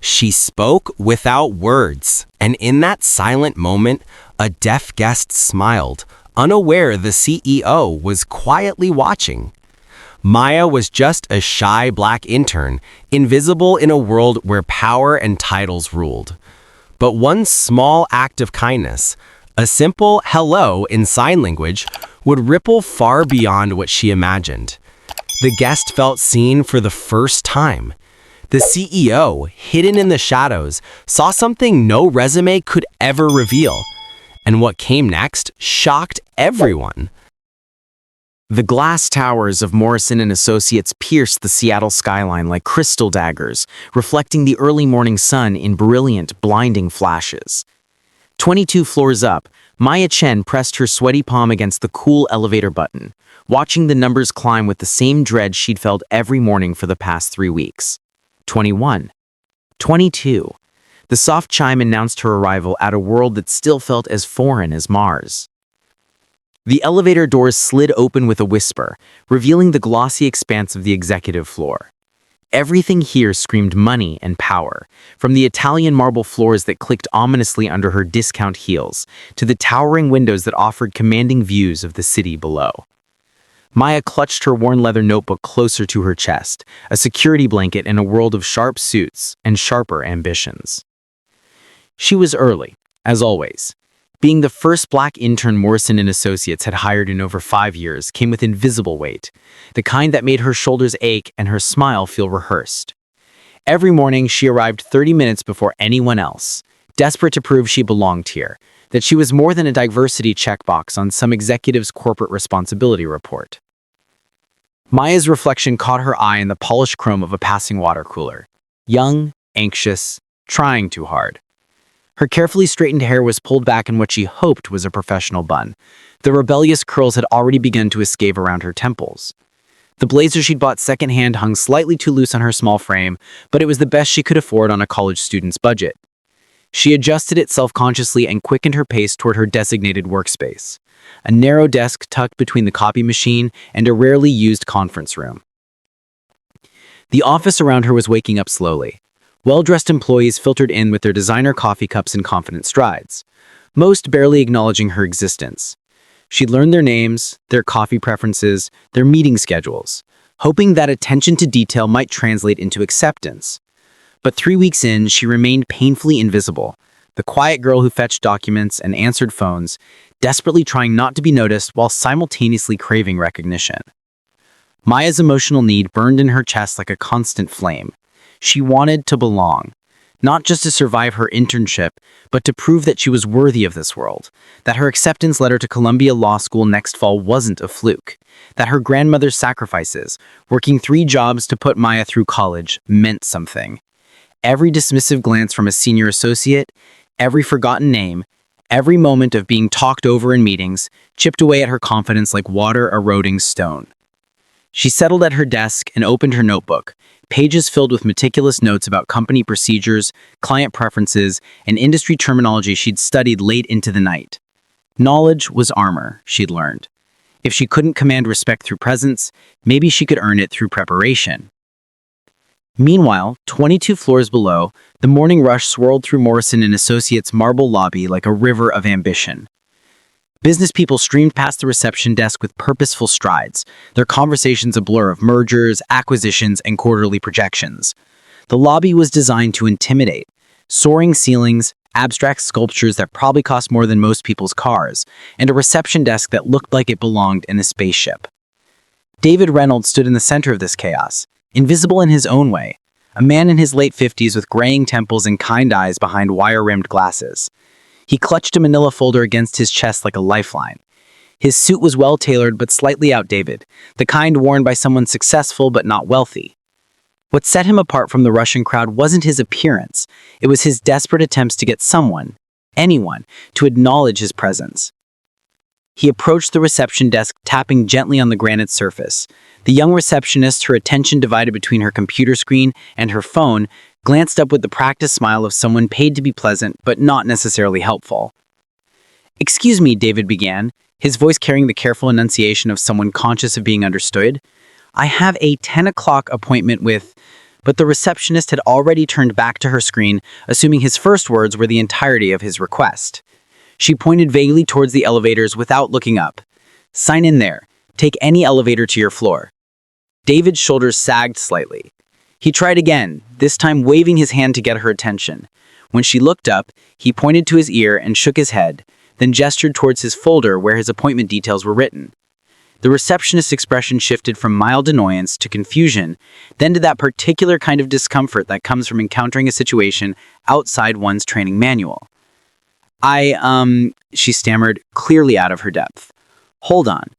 She spoke without words, and in that silent moment, a deaf guest smiled, unaware the CEO was quietly watching. Maya was just a shy black intern, invisible in a world where power and titles ruled. But one small act of kindness, a simple hello in sign language, would ripple far beyond what she imagined. The guest felt seen for the first time. The CEO, hidden in the shadows, saw something no resume could ever reveal. And what came next shocked everyone. The glass towers of Morrison & Associates pierced the Seattle skyline like crystal daggers, reflecting the early morning sun in brilliant, blinding flashes. 22 floors up, Maya Chen pressed her sweaty palm against the cool elevator button, watching the numbers climb with the same dread she'd felt every morning for the past 3 weeks. 21. 22. The soft chime announced her arrival at a world that still felt as foreign as Mars. The elevator doors slid open with a whisper, revealing the glossy expanse of the executive floor. Everything here screamed money and power, from the Italian marble floors that clicked ominously under her discount heels, to the towering windows that offered commanding views of the city below. Maya clutched her worn leather notebook closer to her chest, a security blanket in a world of sharp suits and sharper ambitions. She was early, as always. Being the first black intern Morrison & Associates had hired in over 5 years came with invisible weight, the kind that made her shoulders ache and her smile feel rehearsed. Every morning, she arrived 30 minutes before anyone else, desperate to prove she belonged here, that she was more than a diversity checkbox on some executive's corporate responsibility report. Maya's reflection caught her eye in the polished chrome of a passing water cooler. Young, anxious, trying too hard. Her carefully straightened hair was pulled back in what she hoped was a professional bun. The rebellious curls had already begun to escape around her temples. The blazer she'd bought secondhand hung slightly too loose on her small frame, but it was the best she could afford on a college student's budget. She adjusted it self-consciously and quickened her pace toward her designated workspace, a narrow desk tucked between the copy machine and a rarely used conference room. The office around her was waking up slowly. Well-dressed employees filtered in with their designer coffee cups in confident strides, most barely acknowledging her existence. She'd learned their names, their coffee preferences, their meeting schedules, hoping that attention to detail might translate into acceptance. But 3 weeks in, she remained painfully invisible, the quiet girl who fetched documents and answered phones, desperately trying not to be noticed while simultaneously craving recognition. Maya's emotional need burned in her chest like a constant flame. She wanted to belong, not just to survive her internship, but to prove that she was worthy of this world, that her acceptance letter to Columbia Law School next fall wasn't a fluke, that her grandmother's sacrifices, working 3 jobs to put Maya through college, meant something. Every dismissive glance from a senior associate, every forgotten name, every moment of being talked over in meetings, chipped away at her confidence like water eroding stone. She settled at her desk and opened her notebook, pages filled with meticulous notes about company procedures, client preferences, and industry terminology she'd studied late into the night. Knowledge was armor, she'd learned. If she couldn't command respect through presence, maybe she could earn it through preparation. Meanwhile, 22 floors below, the morning rush swirled through Morrison & Associates' marble lobby like a river of ambition. Business people streamed past the reception desk with purposeful strides, their conversations a blur of mergers, acquisitions, and quarterly projections. The lobby was designed to intimidate. Soaring ceilings, abstract sculptures that probably cost more than most people's cars, and a reception desk that looked like it belonged in a spaceship. David Reynolds stood in the center of this chaos, invisible in his own way, a man in his late 50s with graying temples and kind eyes behind wire-rimmed glasses. He clutched a manila folder against his chest like a lifeline. His suit was well-tailored but slightly outdated, the kind worn by someone successful but not wealthy. What set him apart from the Russian crowd wasn't his appearance, it was his desperate attempts to get someone, anyone, to acknowledge his presence. He approached the reception desk, tapping gently on the granite surface. The young receptionist, her attention divided between her computer screen and her phone, glanced up with the practiced smile of someone paid to be pleasant but not necessarily helpful. "Excuse me," David began, his voice carrying the careful enunciation of someone conscious of being understood. "I have a 10 o'clock appointment with..." but the receptionist had already turned back to her screen, assuming his first words were the entirety of his request. She pointed vaguely towards the elevators without looking up. "Sign in there. Take any elevator to your floor." David's shoulders sagged slightly. He tried again, this time waving his hand to get her attention. When she looked up, he pointed to his ear and shook his head, then gestured towards his folder where his appointment details were written. The receptionist's expression shifted from mild annoyance to confusion, then to that particular kind of discomfort that comes from encountering a situation outside one's training manual. She stammered, clearly out of her depth. "Hold on."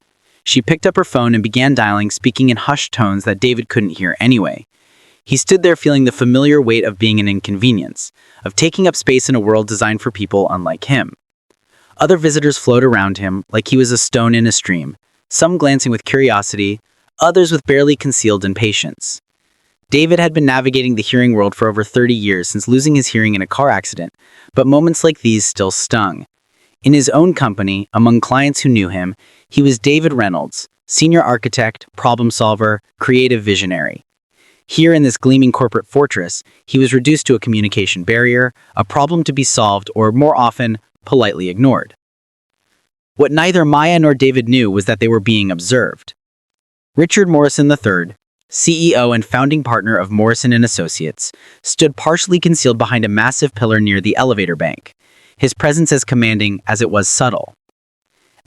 She picked up her phone and began dialing, speaking in hushed tones that David couldn't hear anyway. He stood there feeling the familiar weight of being an inconvenience, of taking up space in a world designed for people unlike him. Other visitors flowed around him like he was a stone in a stream, some glancing with curiosity, others with barely concealed impatience. David had been navigating the hearing world for over 30 years since losing his hearing in a car accident, but moments like these still stung. In his own company, among clients who knew him, he was David Reynolds, senior architect, problem solver, creative visionary. Here in this gleaming corporate fortress, he was reduced to a communication barrier, a problem to be solved or, more often, politely ignored. What neither Maya nor David knew was that they were being observed. Richard Morrison III, CEO and founding partner of Morrison & Associates, stood partially concealed behind a massive pillar near the elevator bank, his presence as commanding as it was subtle.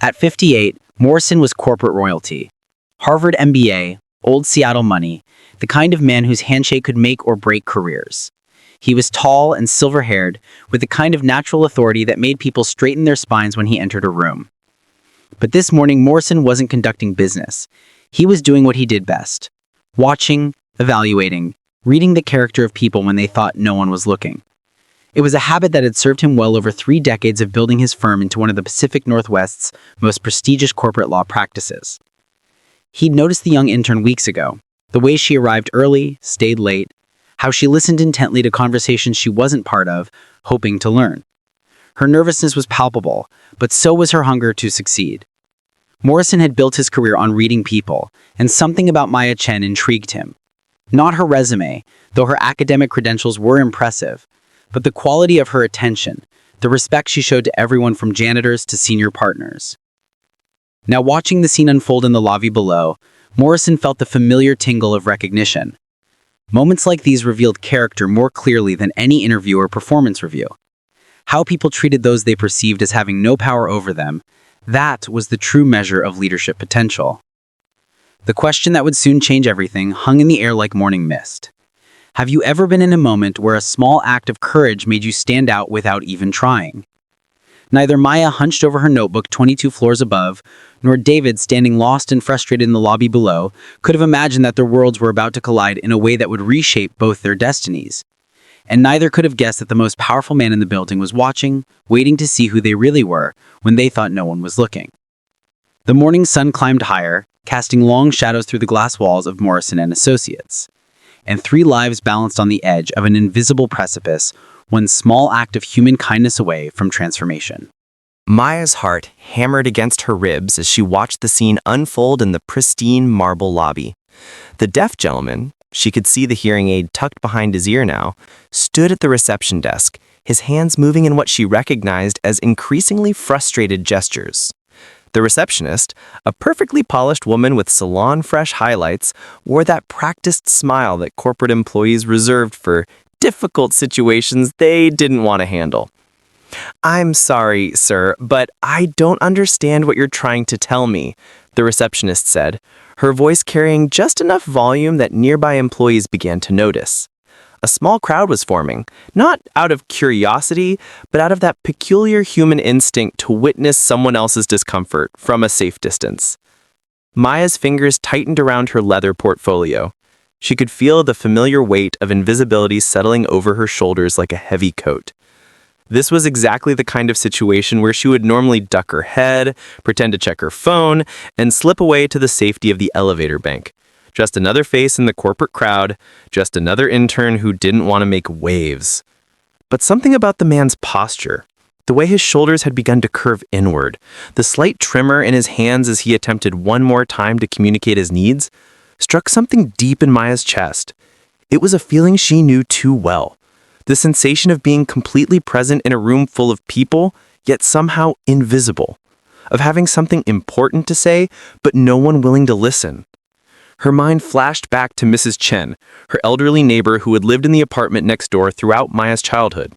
At 58, Morrison was corporate royalty. Harvard MBA, old Seattle money, the kind of man whose handshake could make or break careers. He was tall and silver-haired, with the kind of natural authority that made people straighten their spines when he entered a room. But this morning, Morrison wasn't conducting business. He was doing what he did best: watching, evaluating, reading the character of people when they thought no one was looking. It was a habit that had served him well over 3 decades of building his firm into one of the Pacific Northwest's most prestigious corporate law practices. He'd noticed the young intern weeks ago, the way she arrived early, stayed late, how she listened intently to conversations she wasn't part of, hoping to learn. Her nervousness was palpable, but so was her hunger to succeed. Morrison had built his career on reading people, and something about Maya Chen intrigued him. Not her resume, though her academic credentials were impressive, but the quality of her attention, the respect she showed to everyone from janitors to senior partners. Now, watching the scene unfold in the lobby below, Morrison felt the familiar tingle of recognition. Moments like these revealed character more clearly than any interview or performance review. How people treated those they perceived as having no power over them, that was the true measure of leadership potential. The question that would soon change everything hung in the air like morning mist. Have you ever been in a moment where a small act of courage made you stand out without even trying? Neither Maya, hunched over her notebook 22 floors above, nor David, standing lost and frustrated in the lobby below, could have imagined that their worlds were about to collide in a way that would reshape both their destinies. And neither could have guessed that the most powerful man in the building was watching, waiting to see who they really were when they thought no one was looking. The morning sun climbed higher, casting long shadows through the glass walls of Morrison & Associates. And 3 lives balanced on the edge of an invisible precipice, one small act of human kindness away from transformation. Maya's heart hammered against her ribs as she watched the scene unfold in the pristine marble lobby. The deaf gentleman, she could see the hearing aid tucked behind his ear now, stood at the reception desk, his hands moving in what she recognized as increasingly frustrated gestures. The receptionist, a perfectly polished woman with salon-fresh highlights, wore that practiced smile that corporate employees reserved for difficult situations they didn't want to handle. "I'm sorry, sir, but I don't understand what you're trying to tell me," the receptionist said, her voice carrying just enough volume that nearby employees began to notice. A small crowd was forming, not out of curiosity, but out of that peculiar human instinct to witness someone else's discomfort from a safe distance. Maya's fingers tightened around her leather portfolio. She could feel the familiar weight of invisibility settling over her shoulders like a heavy coat. This was exactly the kind of situation where she would normally duck her head, pretend to check her phone, and slip away to the safety of the elevator bank. Just another face in the corporate crowd, just another intern who didn't want to make waves. But something about the man's posture, the way his shoulders had begun to curve inward, the slight tremor in his hands as he attempted one more time to communicate his needs, struck something deep in Maya's chest. It was a feeling she knew too well. The sensation of being completely present in a room full of people, yet somehow invisible. Of having something important to say, but no one willing to listen. Her mind flashed back to Mrs. Chen, her elderly neighbor who had lived in the apartment next door throughout Maya's childhood.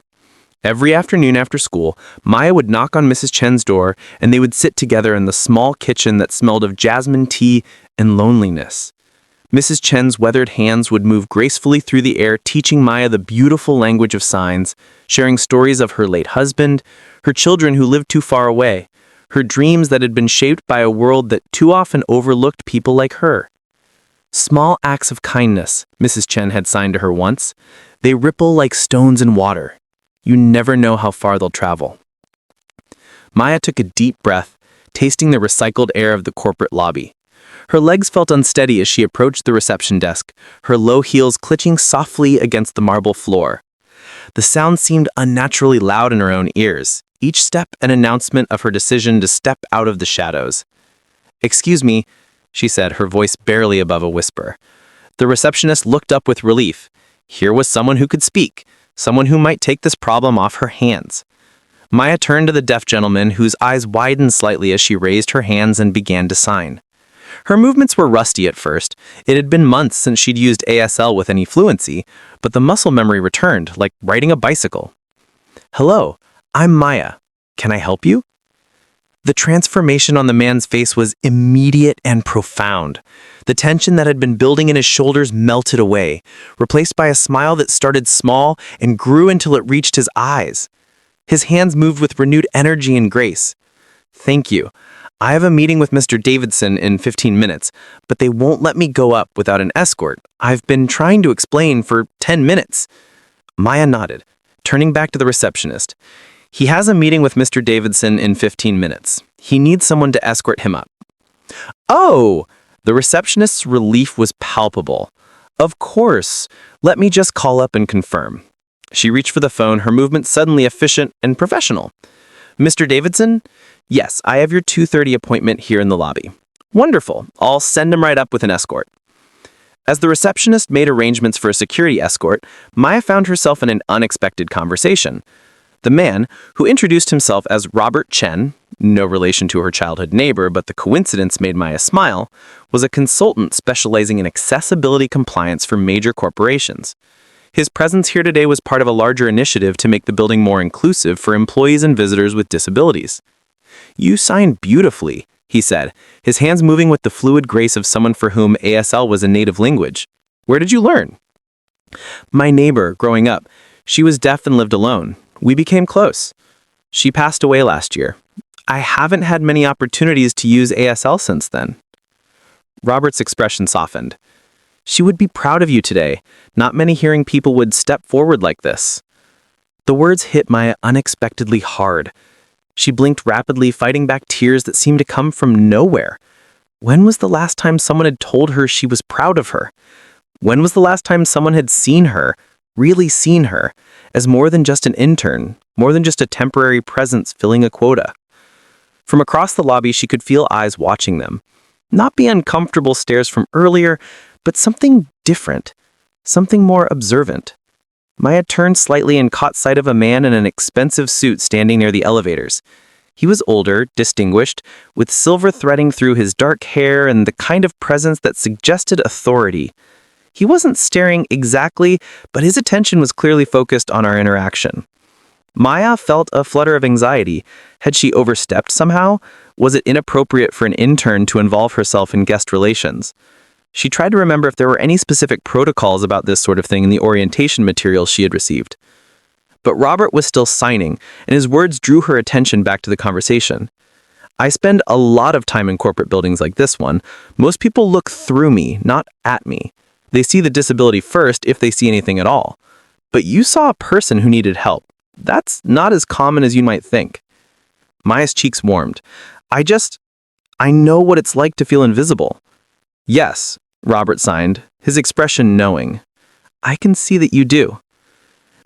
Every afternoon after school, Maya would knock on Mrs. Chen's door and they would sit together in the small kitchen that smelled of jasmine tea and loneliness. Mrs. Chen's weathered hands would move gracefully through the air, teaching Maya the beautiful language of signs, sharing stories of her late husband, her children who lived too far away, her dreams that had been shaped by a world that too often overlooked people like her. Small acts of kindness, Mrs. Chen had signed to her once. They ripple like stones in water. You never know how far they'll travel. Maya took a deep breath, tasting the recycled air of the corporate lobby. Her legs felt unsteady as she approached the reception desk, her low heels clinching softly against the marble floor. The sound seemed unnaturally loud in her own ears, each step an announcement of her decision to step out of the shadows. "Excuse me," she said, her voice barely above a whisper. The receptionist looked up with relief. Here was someone who could speak, someone who might take this problem off her hands. Maya turned to the deaf gentleman, whose eyes widened slightly as she raised her hands and began to sign. Her movements were rusty at first. It had been months since she'd used ASL with any fluency, but the muscle memory returned, like riding a bicycle. "Hello, I'm Maya. Can I help you?" The transformation on the man's face was immediate and profound. The tension that had been building in his shoulders melted away, replaced by a smile that started small and grew until it reached his eyes. His hands moved with renewed energy and grace. "Thank you. I have a meeting with Mr. Davidson in 15 minutes, but they won't let me go up without an escort. I've been trying to explain for 10 minutes. Maya nodded, turning back to the receptionist. "He has a meeting with Mr. Davidson in 15 minutes. He needs someone to escort him up." "Oh!" The receptionist's relief was palpable. "Of course. Let me just call up and confirm." She reached for the phone, her movements suddenly efficient and professional. "Mr. Davidson? Yes, I have your 2:30 appointment here in the lobby." "Wonderful. I'll send him right up with an escort." As the receptionist made arrangements for a security escort, Maya found herself in an unexpected conversation. The man, who introduced himself as Robert Chen, no relation to her childhood neighbor, but the coincidence made Maya smile, was a consultant specializing in accessibility compliance for major corporations. His presence here today was part of a larger initiative to make the building more inclusive for employees and visitors with disabilities. "You sign beautifully," he said, his hands moving with the fluid grace of someone for whom ASL was a native language. "Where did you learn?" "My neighbor, growing up. She was deaf and lived alone. We became close. She passed away last year. I haven't had many opportunities to use ASL since then." Robert's expression softened. "She would be proud of you today. Not many hearing people would step forward like this." The words hit Maya unexpectedly hard. She blinked rapidly, fighting back tears that seemed to come from nowhere. When was the last time someone had told her she was proud of her? When was the last time someone had seen her, really seen her, as more than just an intern, more than just a temporary presence filling a quota? From across the lobby, she could feel eyes watching them. Not the uncomfortable stares from earlier, but something different, something more observant. Maya turned slightly and caught sight of a man in an expensive suit standing near the elevators. He was older, distinguished, with silver threading through his dark hair and the kind of presence that suggested authority. He wasn't staring exactly, but his attention was clearly focused on our interaction. Maya felt a flutter of anxiety. Had she overstepped somehow? Was it inappropriate for an intern to involve herself in guest relations? She tried to remember if there were any specific protocols about this sort of thing in the orientation materials she had received. But Robert was still signing, and his words drew her attention back to the conversation. "I spend a lot of time in corporate buildings like this one. Most people look through me, not at me. They see the disability first if they see anything at all. But you saw a person who needed help. That's not as common as you might think." Maya's cheeks warmed. I know what it's like to feel invisible." "Yes," Robert signed, his expression knowing. "I can see that you do."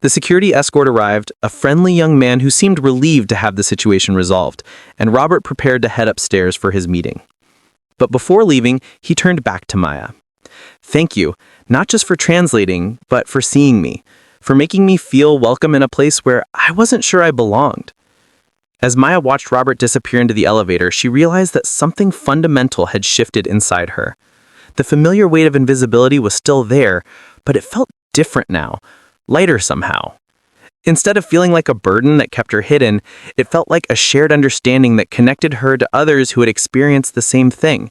The security escort arrived, a friendly young man who seemed relieved to have the situation resolved, and Robert prepared to head upstairs for his meeting. But before leaving, he turned back to Maya. Thank you, not just for translating, but for seeing me, for making me feel welcome in a place where I wasn't sure I belonged. As Maya watched Robert disappear into the elevator, she realized that something fundamental had shifted inside her. The familiar weight of invisibility was still there, but it felt different now, lighter somehow. Instead of feeling like a burden that kept her hidden, it felt like a shared understanding that connected her to others who had experienced the same thing.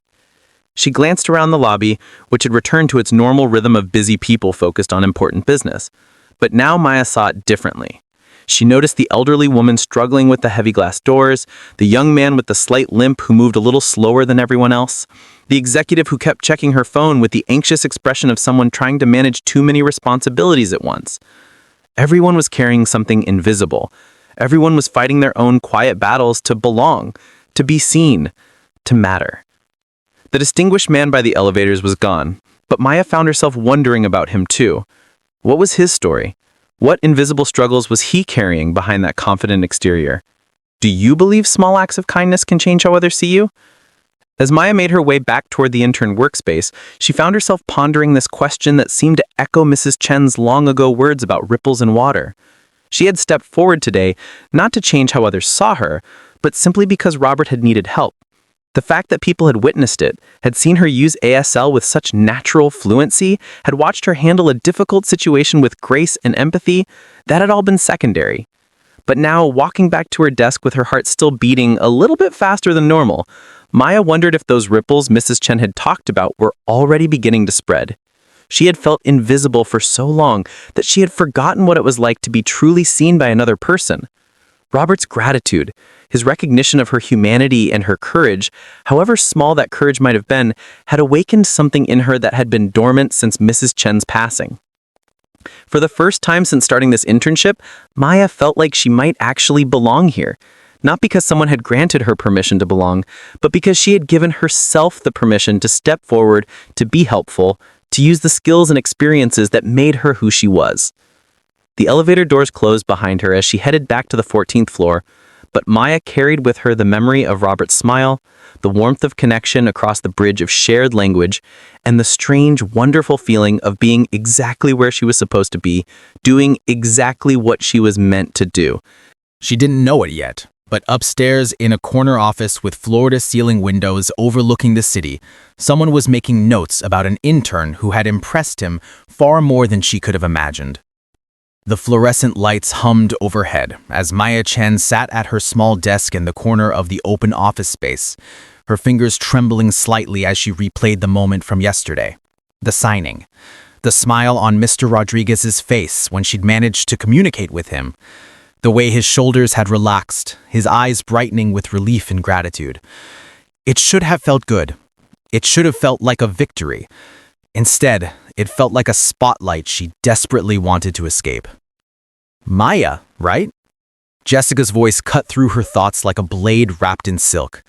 She glanced around the lobby, which had returned to its normal rhythm of busy people focused on important business. But now Maya saw it differently. She noticed the elderly woman struggling with the heavy glass doors, the young man with the slight limp who moved a little slower than everyone else, the executive who kept checking her phone with the anxious expression of someone trying to manage too many responsibilities at once. Everyone was carrying something invisible. Everyone was fighting their own quiet battles to belong, to be seen, to matter. The distinguished man by the elevators was gone, but Maya found herself wondering about him too. What was his story? What invisible struggles was he carrying behind that confident exterior? Do you believe small acts of kindness can change how others see you? As Maya made her way back toward the intern workspace, she found herself pondering this question that seemed to echo Mrs. Chen's long-ago words about ripples in water. She had stepped forward today, not to change how others saw her, but simply because Robert had needed help. The fact that people had witnessed it, had seen her use ASL with such natural fluency, had watched her handle a difficult situation with grace and empathy, that had all been secondary. But now, walking back to her desk with her heart still beating a little bit faster than normal, Maya wondered if those ripples Mrs. Chen had talked about were already beginning to spread. She had felt invisible for so long that she had forgotten what it was like to be truly seen by another person. Robert's gratitude, his recognition of her humanity and her courage, however small that courage might have been, had awakened something in her that had been dormant since Mrs. Chen's passing. For the first time since starting this internship, Maya felt like she might actually belong here. Not because someone had granted her permission to belong, but because she had given herself the permission to step forward, to be helpful, to use the skills and experiences that made her who she was. The elevator doors closed behind her as she headed back to the 14th floor, but Maya carried with her the memory of Robert's smile, the warmth of connection across the bridge of shared language, and the strange, wonderful feeling of being exactly where she was supposed to be, doing exactly what she was meant to do. She didn't know it yet, but upstairs in a corner office with floor-to-ceiling windows overlooking the city, someone was making notes about an intern who had impressed him far more than she could have imagined. The fluorescent lights hummed overhead as Maya Chen sat at her small desk in the corner of the open office space, her fingers trembling slightly as she replayed the moment from yesterday. The signing. The smile on Mr. Rodriguez's face when she'd managed to communicate with him. The way his shoulders had relaxed, his eyes brightening with relief and gratitude. It should have felt good. It should have felt like a victory. Instead, it felt like a spotlight she desperately wanted to escape. Maya, right? Jessica's voice cut through her thoughts like a blade wrapped in silk.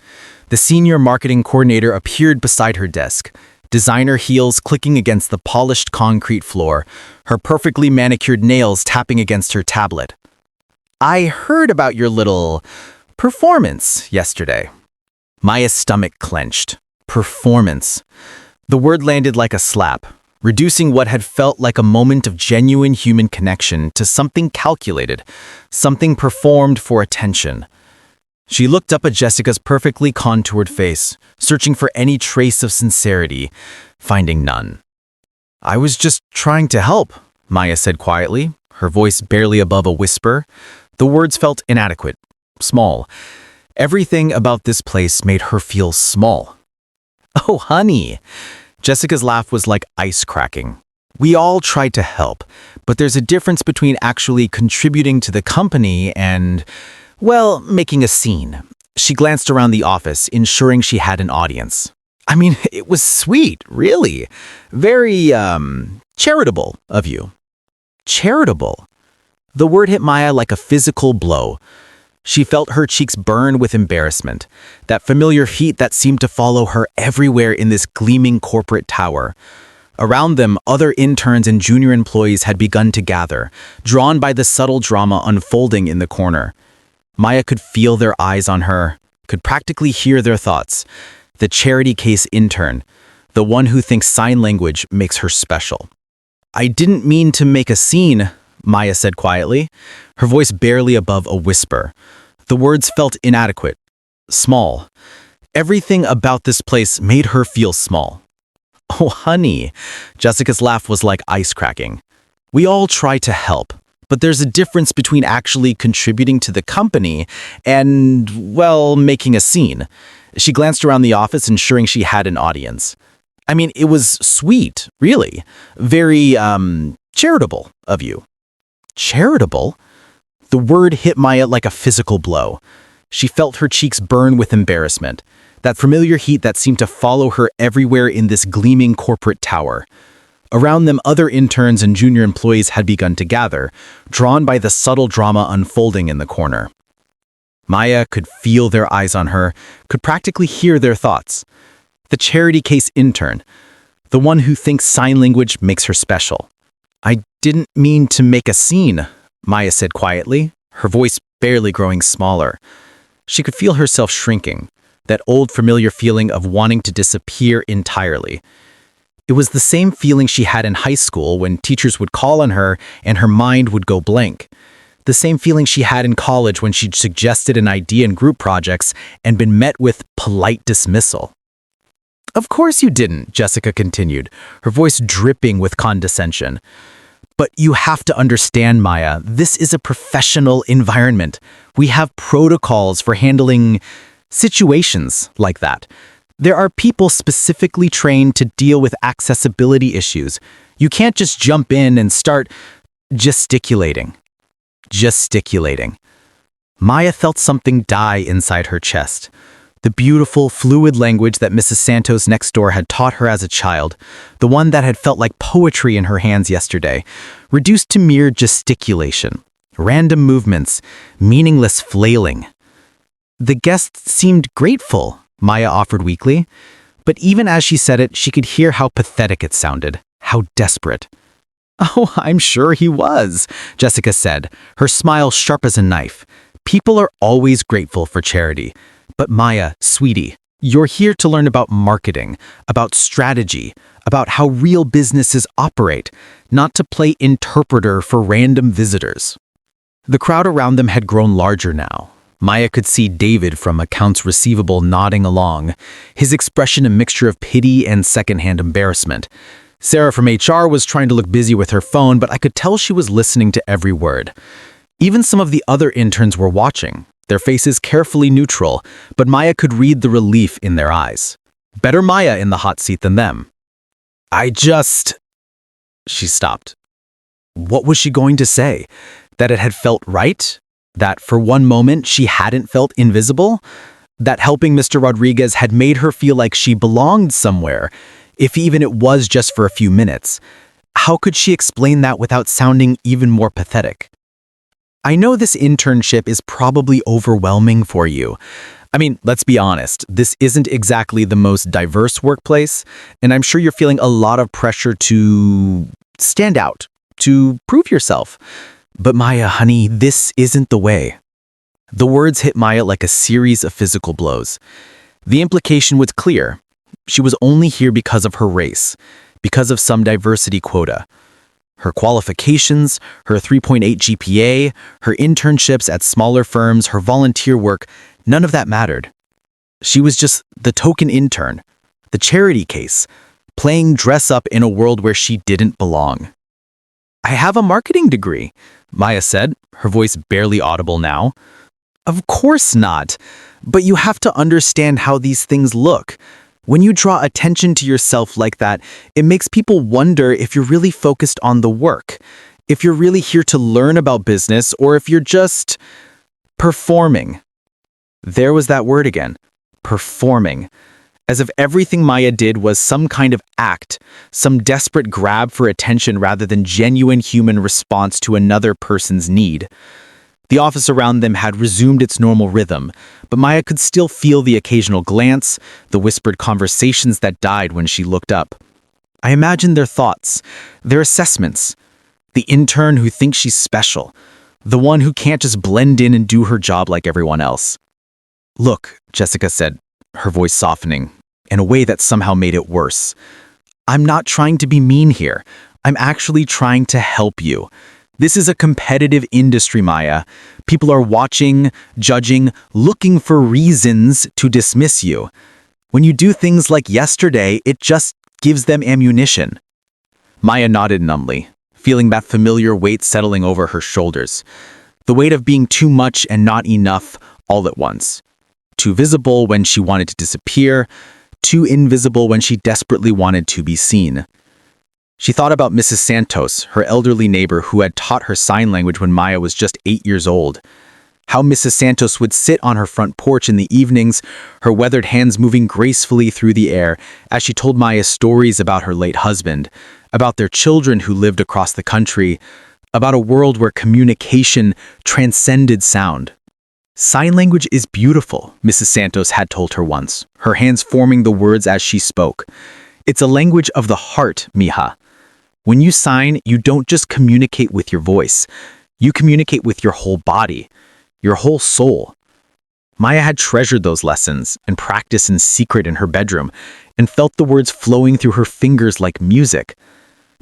The senior marketing coordinator appeared beside her desk, designer heels clicking against the polished concrete floor, her perfectly manicured nails tapping against her tablet. I heard about your little performance yesterday. Maya's stomach clenched. Performance. The word landed like a slap, reducing what had felt like a moment of genuine human connection to something calculated, something performed for attention. She looked up at Jessica's perfectly contoured face, searching for any trace of sincerity, finding none. I was just trying to help, Maya said quietly, her voice barely above a whisper. The words felt inadequate, small. Everything about this place made her feel small. Oh, honey. Jessica's laugh was like ice cracking. We all tried to help, but there's a difference between actually contributing to the company and, well, making a scene. She glanced around the office, ensuring she had an audience. I mean, it was sweet, really. Very, charitable of you. Charitable. The word hit Maya like a physical blow. She felt her cheeks burn with embarrassment, that familiar heat that seemed to follow her everywhere in this gleaming corporate tower. Around them, other interns and junior employees had begun to gather, drawn by the subtle drama unfolding in the corner. Maya could feel their eyes on her, could practically hear their thoughts. The charity case intern, the one who thinks sign language makes her special. I didn't mean to make a scene, Maya said quietly, her voice barely above a whisper. The words felt inadequate, small. Everything about this place made her feel small. Oh, honey, Jessica's laugh was like ice cracking. We all try to help, but there's a difference between actually contributing to the company and, well, making a scene. She glanced around the office, ensuring she had an audience. I mean, it was sweet, really. Very, charitable of you. Charitable? The word hit Maya like a physical blow. She felt her cheeks burn with embarrassment, that familiar heat that seemed to follow her everywhere in this gleaming corporate tower. Around them, other interns and junior employees had begun to gather, drawn by the subtle drama unfolding in the corner. Maya could feel their eyes on her, could practically hear their thoughts. The charity case intern, the one who thinks sign language makes her special. I didn't mean to make a scene, Maya said quietly, her voice barely growing smaller. She could feel herself shrinking, that old familiar feeling of wanting to disappear entirely. It was the same feeling she had in high school when teachers would call on her and her mind would go blank. The same feeling she had in college when she'd suggested an idea in group projects and been met with polite dismissal. Of course you didn't, Jessica continued, her voice dripping with condescension. But you have to understand, Maya, this is a professional environment. We have protocols for handling situations like that. There are people specifically trained to deal with accessibility issues. You can't just jump in and start gesticulating. Maya felt something die inside her chest. The beautiful, fluid language that Mrs. Santos next door had taught her as a child, the one that had felt like poetry in her hands yesterday, reduced to mere gesticulation, random movements, meaningless flailing. The guest seemed grateful, Maya offered weakly, but even as she said it, she could hear how pathetic it sounded, how desperate. Oh, I'm sure he was, Jessica said, her smile sharp as a knife. People are always grateful for charity. But Maya, sweetie, you're here to learn about marketing, about strategy, about how real businesses operate, not to play interpreter for random visitors. The crowd around them had grown larger now. Maya could see David from accounts receivable nodding along, his expression a mixture of pity and secondhand embarrassment. Sarah from HR was trying to look busy with her phone, but I could tell she was listening to every word. Even some of the other interns were watching, their faces carefully neutral, but Maya could read the relief in their eyes. Better Maya in the hot seat than them. She stopped. What was she going to say? That it had felt right? That for one moment she hadn't felt invisible? That helping Mr. Rodriguez had made her feel like she belonged somewhere, if even it was just for a few minutes. How could she explain that without sounding even more pathetic? I know this internship is probably overwhelming for you. I mean, let's be honest, this isn't exactly the most diverse workplace, and I'm sure you're feeling a lot of pressure to stand out, to prove yourself. But Maya, honey, this isn't the way. The words hit Maya like a series of physical blows. The implication was clear. She was only here because of her race, because of some diversity quota. Her qualifications, her 3.8 GPA, her internships at smaller firms, her volunteer work, none of that mattered. She was just the token intern, the charity case, playing dress up in a world where she didn't belong. I have a marketing degree, Maya said, her voice barely audible now. Of course not, but you have to understand how these things look. When you draw attention to yourself like that, it makes people wonder if you're really focused on the work, if you're really here to learn about business, or if you're just performing. There was that word again, performing. As if everything Maya did was some kind of act, some desperate grab for attention rather than genuine human response to another person's need. The office around them had resumed its normal rhythm, but Maya could still feel the occasional glance, the whispered conversations that died when she looked up. I imagined their thoughts, their assessments. The intern who thinks she's special, the one who can't just blend in and do her job like everyone else. Look, Jessica said, her voice softening. in a way that somehow made it worse. "I'm not trying to be mean here. I'm actually trying to help you. This is a competitive industry, Maya. People are watching, judging, looking for reasons to dismiss you. When you do things like yesterday, it just gives them ammunition." Maya nodded numbly, feeling that familiar weight settling over her shoulders. The weight of being too much and not enough all at once. Too visible when she wanted to disappear, too invisible when she desperately wanted to be seen. She thought about Mrs. Santos, her elderly neighbor who had taught her sign language when Maya was just 8 years old. How Mrs. Santos would sit on her front porch in the evenings, her weathered hands moving gracefully through the air as she told Maya stories about her late husband, about their children who lived across the country, about a world where communication transcended sound. "Sign language is beautiful," Mrs. Santos had told her once, her hands forming the words as she spoke. "It's a language of the heart, mija. When you sign, you don't just communicate with your voice. You communicate with your whole body, your whole soul." Maya had treasured those lessons and practiced in secret in her bedroom and felt the words flowing through her fingers like music.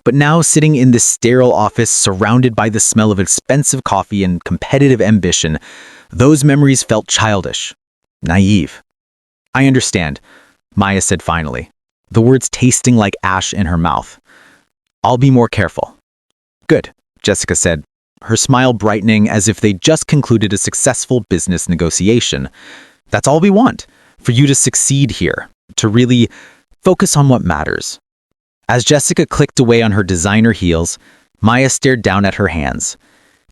But now, sitting in this sterile office surrounded by the smell of expensive coffee and competitive ambition, those memories felt childish, naive. "I understand," Maya said finally, the words tasting like ash in her mouth. "I'll be more careful." "Good," Jessica said, her smile brightening as if they'd just concluded a successful business negotiation. "That's all we want, for you to succeed here, to really focus on what matters." As Jessica clicked away on her designer heels, Maya stared down at her hands.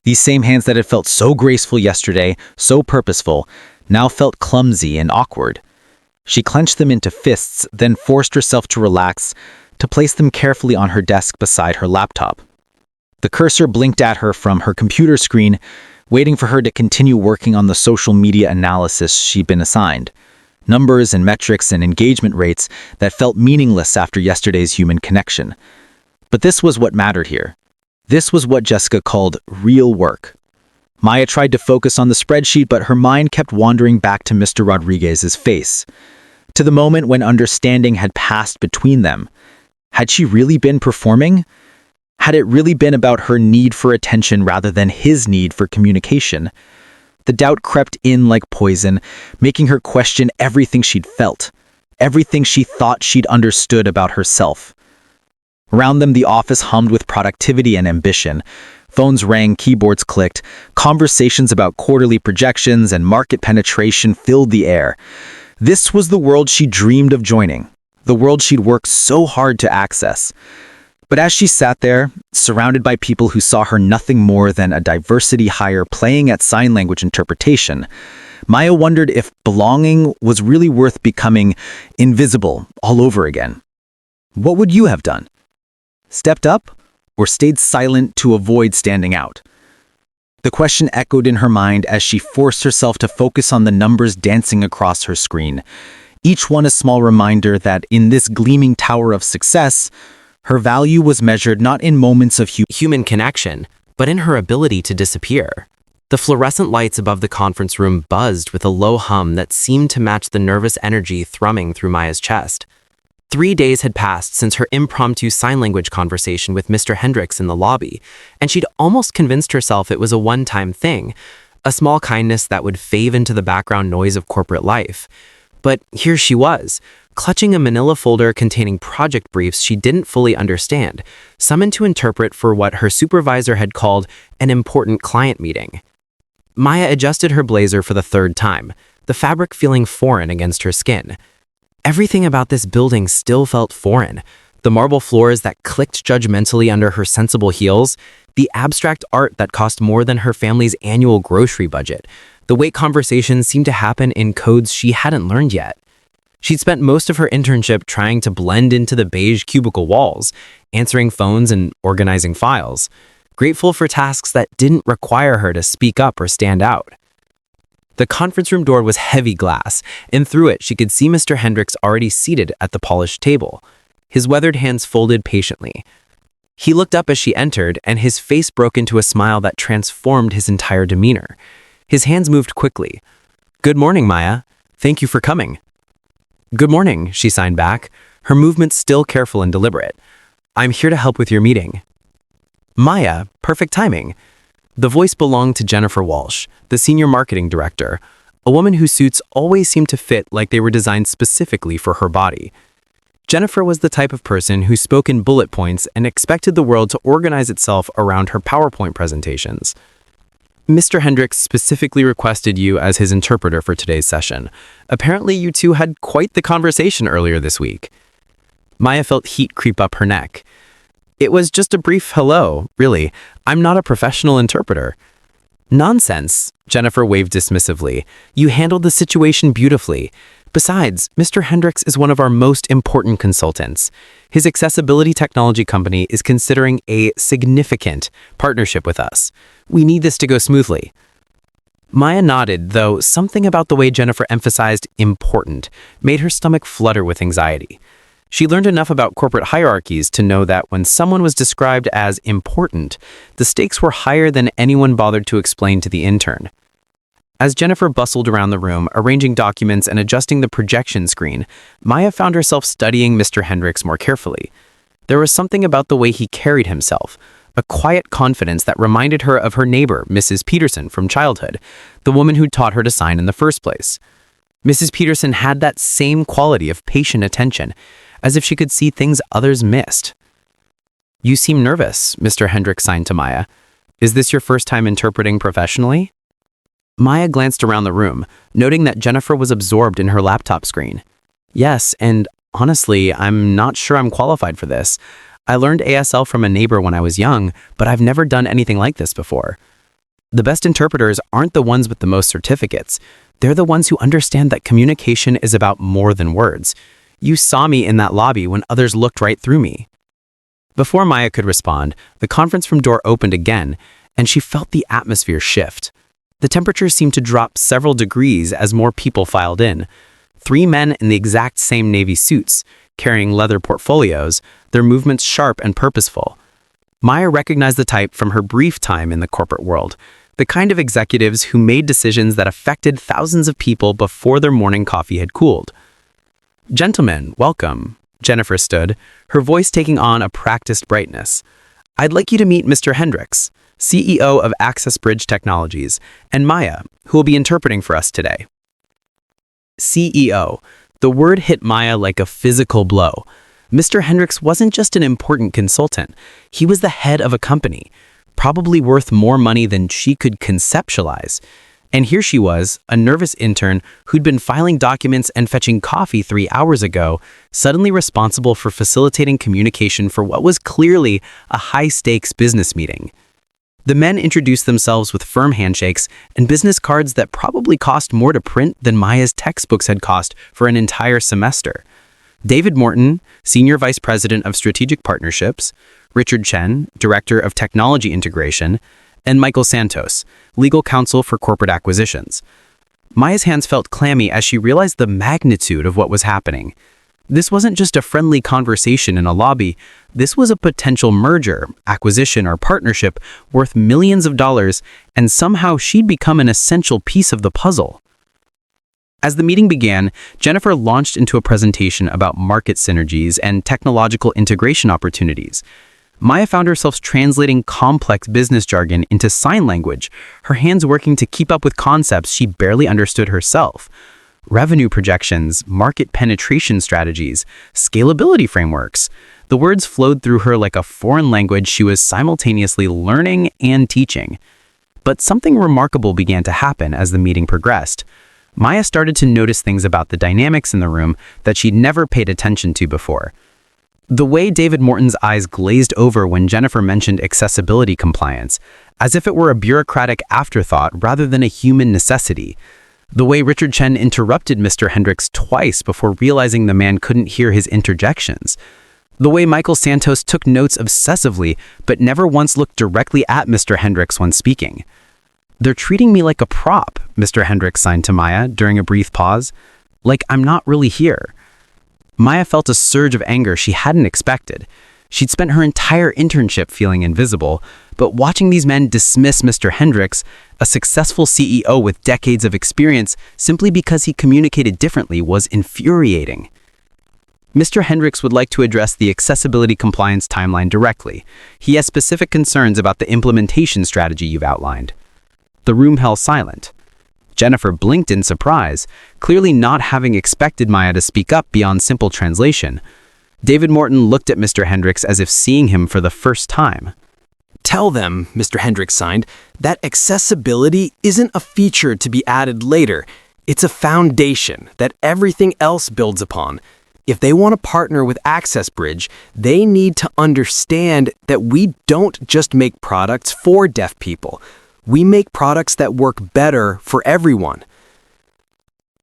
These same hands that had felt so graceful yesterday, so purposeful, now felt clumsy and awkward. She clenched them into fists, then forced herself to relax, to place them carefully on her desk beside her laptop. The cursor blinked at her from her computer screen, waiting for her to continue working on the social media analysis she'd been assigned. Numbers and metrics and engagement rates that felt meaningless after yesterday's human connection. But this was what mattered here. This was what Jessica called real work. Maya tried to focus on the spreadsheet, but her mind kept wandering back to Mr. Rodriguez's face, to the moment when understanding had passed between them. Had she really been performing? Had it really been about her need for attention rather than his need for communication? The doubt crept in like poison, making her question everything she'd felt, everything she thought she'd understood about herself. Around them, the office hummed with productivity and ambition. Phones rang, keyboards clicked, conversations about quarterly projections and market penetration filled the air. This was the world she dreamed of joining, the world she'd worked so hard to access. But as she sat there, surrounded by people who saw her nothing more than a diversity hire playing at sign language interpretation, Maya wondered if belonging was really worth becoming invisible all over again. What would you have done? Stepped up or stayed silent to avoid standing out? The question echoed in her mind as she forced herself to focus on the numbers dancing across her screen, each one a small reminder that in this gleaming tower of success, her value was measured not in moments of human connection, but in her ability to disappear. The fluorescent lights above the conference room buzzed with a low hum that seemed to match the nervous energy thrumming through Maya's chest. 3 days had passed since her impromptu sign language conversation with Mr. Hendricks in the lobby, and she'd almost convinced herself it was a one-time thing, a small kindness that would fade into the background noise of corporate life. But here she was, clutching a manila folder containing project briefs she didn't fully understand, summoned to interpret for what her supervisor had called an important client meeting. Maya adjusted her blazer for the 3rd time, the fabric feeling foreign against her skin. Everything about this building still felt foreign. The marble floors that clicked judgmentally under her sensible heels, the abstract art that cost more than her family's annual grocery budget, the way conversations seemed to happen in codes she hadn't learned yet. She'd spent most of her internship trying to blend into the beige cubicle walls, answering phones and organizing files, grateful for tasks that didn't require her to speak up or stand out. The conference room door was heavy glass, and through it she could see Mr. Hendricks already seated at the polished table, his weathered hands folded patiently. He looked up as she entered, and his face broke into a smile that transformed his entire demeanor. His hands moved quickly. "Good morning, Maya. Thank you for coming." Good morning, she signed back, her movements still careful and deliberate. I'm here to help with your meeting. Maya, perfect timing. The voice belonged to Jennifer Walsh, the senior marketing director, a woman whose suits always seemed to fit like they were designed specifically for her body. Jennifer was the type of person who spoke in bullet points and expected the world to organize itself around her PowerPoint presentations. Mr. Hendricks specifically requested you as his interpreter for today's session. Apparently, you two had quite the conversation earlier this week. Maya felt heat creep up her neck. It was just a brief hello, really. I'm not a professional interpreter. Nonsense, Jennifer waved dismissively. You handled the situation beautifully. Besides, Mr. Hendricks is one of our most important consultants. His accessibility technology company is considering a significant partnership with us. We need this to go smoothly. Maya nodded, though something about the way Jennifer emphasized important made her stomach flutter with anxiety. She learned enough about corporate hierarchies to know that when someone was described as important, the stakes were higher than anyone bothered to explain to the intern. As Jennifer bustled around the room, arranging documents and adjusting the projection screen, Maya found herself studying Mr. Hendricks more carefully. There was something about the way he carried himself, a quiet confidence that reminded her of her neighbor, Mrs. Peterson, from childhood, the woman who taught her to sign in the first place. Mrs. Peterson had that same quality of patient attention, as if she could see things others missed. You seem nervous, Mr. Hendricks signed to Maya. Is this your first time interpreting professionally? Maya glanced around the room, noting that Jennifer was absorbed in her laptop screen. Yes, and honestly, I'm not sure I'm qualified for this. I learned ASL from a neighbor when I was young, but I've never done anything like this before. The best interpreters aren't the ones with the most certificates. They're the ones who understand that communication is about more than words. You saw me in that lobby when others looked right through me. Before Maya could respond, the conference room door opened again, and she felt the atmosphere shift. The temperature seemed to drop several degrees as more people filed in. 3 men in the exact same navy suits, carrying leather portfolios, their movements sharp and purposeful. Maya recognized the type from her brief time in the corporate world, the kind of executives who made decisions that affected thousands of people before their morning coffee had cooled. Gentlemen, welcome. Jennifer stood, her voice taking on a practiced brightness. I'd like you to meet Mr. Hendricks, CEO of Access Bridge Technologies, and Maya, who will be interpreting for us today. CEO. The word hit Maya like a physical blow. Mr. Hendricks wasn't just an important consultant. He was the head of a company, probably worth more money than she could conceptualize. And here she was, a nervous intern who'd been filing documents and fetching coffee 3 hours ago, suddenly responsible for facilitating communication for what was clearly a high-stakes business meeting. The men introduced themselves with firm handshakes and business cards that probably cost more to print than Maya's textbooks had cost for an entire semester. David Morton, Senior Vice President of Strategic Partnerships, Richard Chen, Director of Technology Integration, and Michael Santos, Legal Counsel for Corporate Acquisitions. Maya's hands felt clammy as she realized the magnitude of what was happening. This wasn't just a friendly conversation in a lobby. This was a potential merger, acquisition, or partnership worth millions of dollars, and somehow she'd become an essential piece of the puzzle. As the meeting began, Jennifer launched into a presentation about market synergies and technological integration opportunities. Maya found herself translating complex business jargon into sign language, her hands working to keep up with concepts she barely understood herself. Revenue projections, market penetration strategies, scalability frameworks. The words flowed through her like a foreign language she was simultaneously learning and teaching. But something remarkable began to happen as the meeting progressed. Maya started to notice things about the dynamics in the room that she'd never paid attention to before. The way David Morton's eyes glazed over when Jennifer mentioned accessibility compliance, as if it were a bureaucratic afterthought rather than a human necessity. The way Richard Chen interrupted Mr. Hendricks twice before realizing the man couldn't hear his interjections. The way Michael Santos took notes obsessively but never once looked directly at Mr. Hendricks when speaking. They're treating me like a prop, Mr. Hendricks signed to Maya during a brief pause. Like I'm not really here. Maya felt a surge of anger she hadn't expected. She'd spent her entire internship feeling invisible, but watching these men dismiss Mr. Hendricks, a successful CEO with decades of experience, simply because he communicated differently was infuriating. Mr. Hendricks would like to address the accessibility compliance timeline directly. He has specific concerns about the implementation strategy you've outlined. The room fell silent. Jennifer blinked in surprise, clearly not having expected Maya to speak up beyond simple translation. David Morton looked at Mr. Hendricks as if seeing him for the first time. Tell them, Mr. Hendricks signed, that accessibility isn't a feature to be added later. It's a foundation that everything else builds upon. If they want to partner with AccessBridge, they need to understand that we don't just make products for deaf people. We make products that work better for everyone.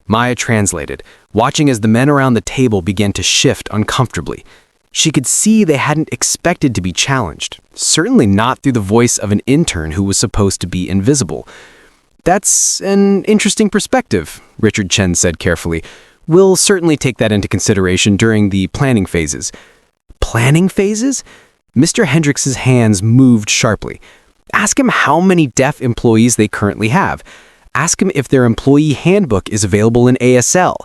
Maya translated, watching as the men around the table began to shift uncomfortably. She could see they hadn't expected to be challenged, certainly not through the voice of an intern who was supposed to be invisible. That's an interesting perspective, Richard Chen said carefully. We'll certainly take that into consideration during the planning phases. Planning phases? Mr. Hendricks' hands moved sharply. Ask him how many deaf employees they currently have. Ask him if their employee handbook is available in ASL.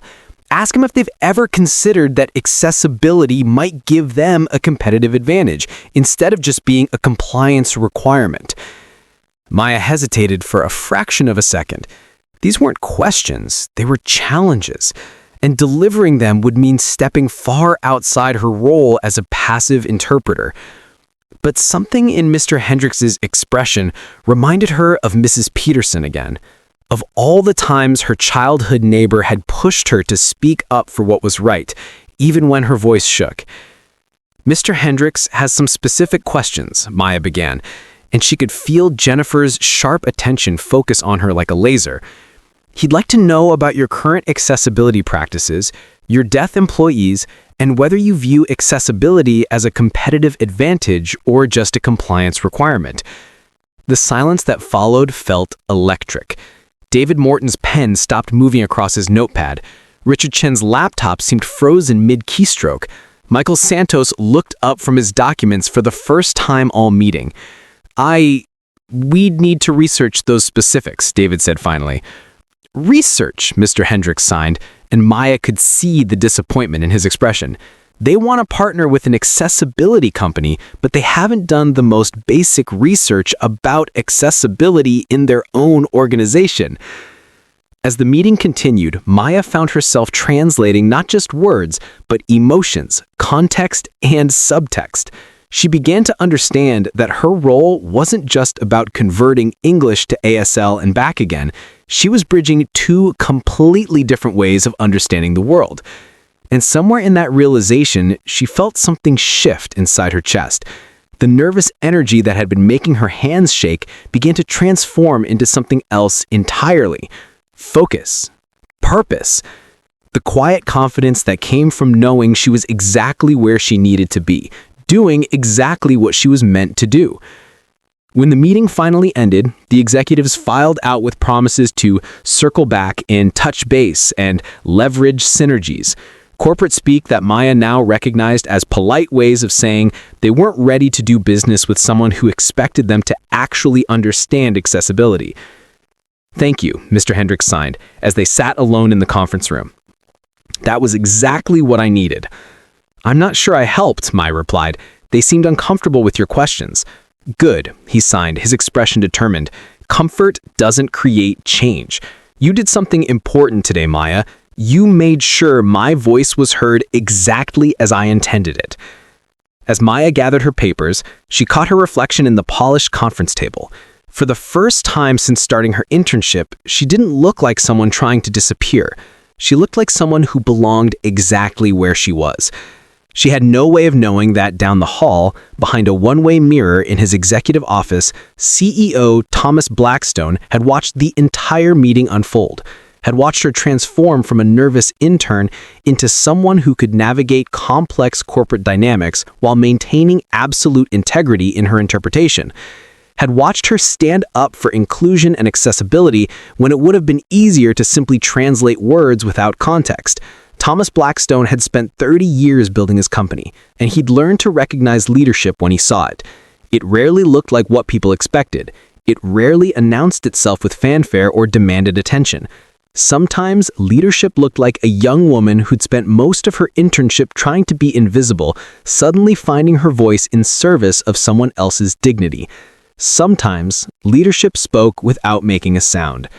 Ask him if they've ever considered that accessibility might give them a competitive advantage instead of just being a compliance requirement. Maya hesitated for a fraction of a second. These weren't questions, they were challenges, and delivering them would mean stepping far outside her role as a passive interpreter. But something in Mr. Hendricks' expression reminded her of Mrs. Peterson again, of all the times her childhood neighbor had pushed her to speak up for what was right, even when her voice shook. Mr. Hendricks has some specific questions, Maya began, and she could feel Jennifer's sharp attention focus on her like a laser. He'd like to know about your current accessibility practices, your deaf employees, and whether you view accessibility as a competitive advantage or just a compliance requirement. The silence that followed felt electric. David Morton's pen stopped moving across his notepad. Richard Chen's laptop seemed frozen mid-keystroke. Michael Santos looked up from his documents for the first time all meeting. We'd need to research those specifics, David said finally. Research, Mr. Hendricks signed, and Maya could see the disappointment in his expression. They want to partner with an accessibility company, but they haven't done the most basic research about accessibility in their own organization. As the meeting continued, Maya found herself translating not just words, but emotions, context, and subtext. She began to understand that her role wasn't just about converting English to ASL and back again. She was bridging two completely different ways of understanding the world. And somewhere in that realization, she felt something shift inside her chest. The nervous energy that had been making her hands shake began to transform into something else entirely. Focus. Purpose. The quiet confidence that came from knowing she was exactly where she needed to be, doing exactly what she was meant to do. When the meeting finally ended, the executives filed out with promises to circle back and touch base and leverage synergies. Corporate speak that Maya now recognized as polite ways of saying they weren't ready to do business with someone who expected them to actually understand accessibility. Thank you, Mr. Hendricks signed, as they sat alone in the conference room. That was exactly what I needed. I'm not sure I helped, Maya replied. They seemed uncomfortable with your questions. Good, he signed, his expression determined. Comfort doesn't create change. You did something important today, Maya. You made sure my voice was heard exactly as I intended it. As Maya gathered her papers, she caught her reflection in the polished conference table. For the first time since starting her internship, she didn't look like someone trying to disappear. She looked like someone who belonged exactly where she was. She had no way of knowing that down the hall, behind a one-way mirror in his executive office, CEO Thomas Blackstone had watched the entire meeting unfold, had watched her transform from a nervous intern into someone who could navigate complex corporate dynamics while maintaining absolute integrity in her interpretation, had watched her stand up for inclusion and accessibility when it would have been easier to simply translate words without context. Thomas Blackstone had spent 30 years building his company, and he'd learned to recognize leadership when he saw it. It rarely looked like what people expected. It rarely announced itself with fanfare or demanded attention. Sometimes leadership looked like a young woman who'd spent most of her internship trying to be invisible, suddenly finding her voice in service of someone else's dignity. Sometimes leadership spoke without making a sound.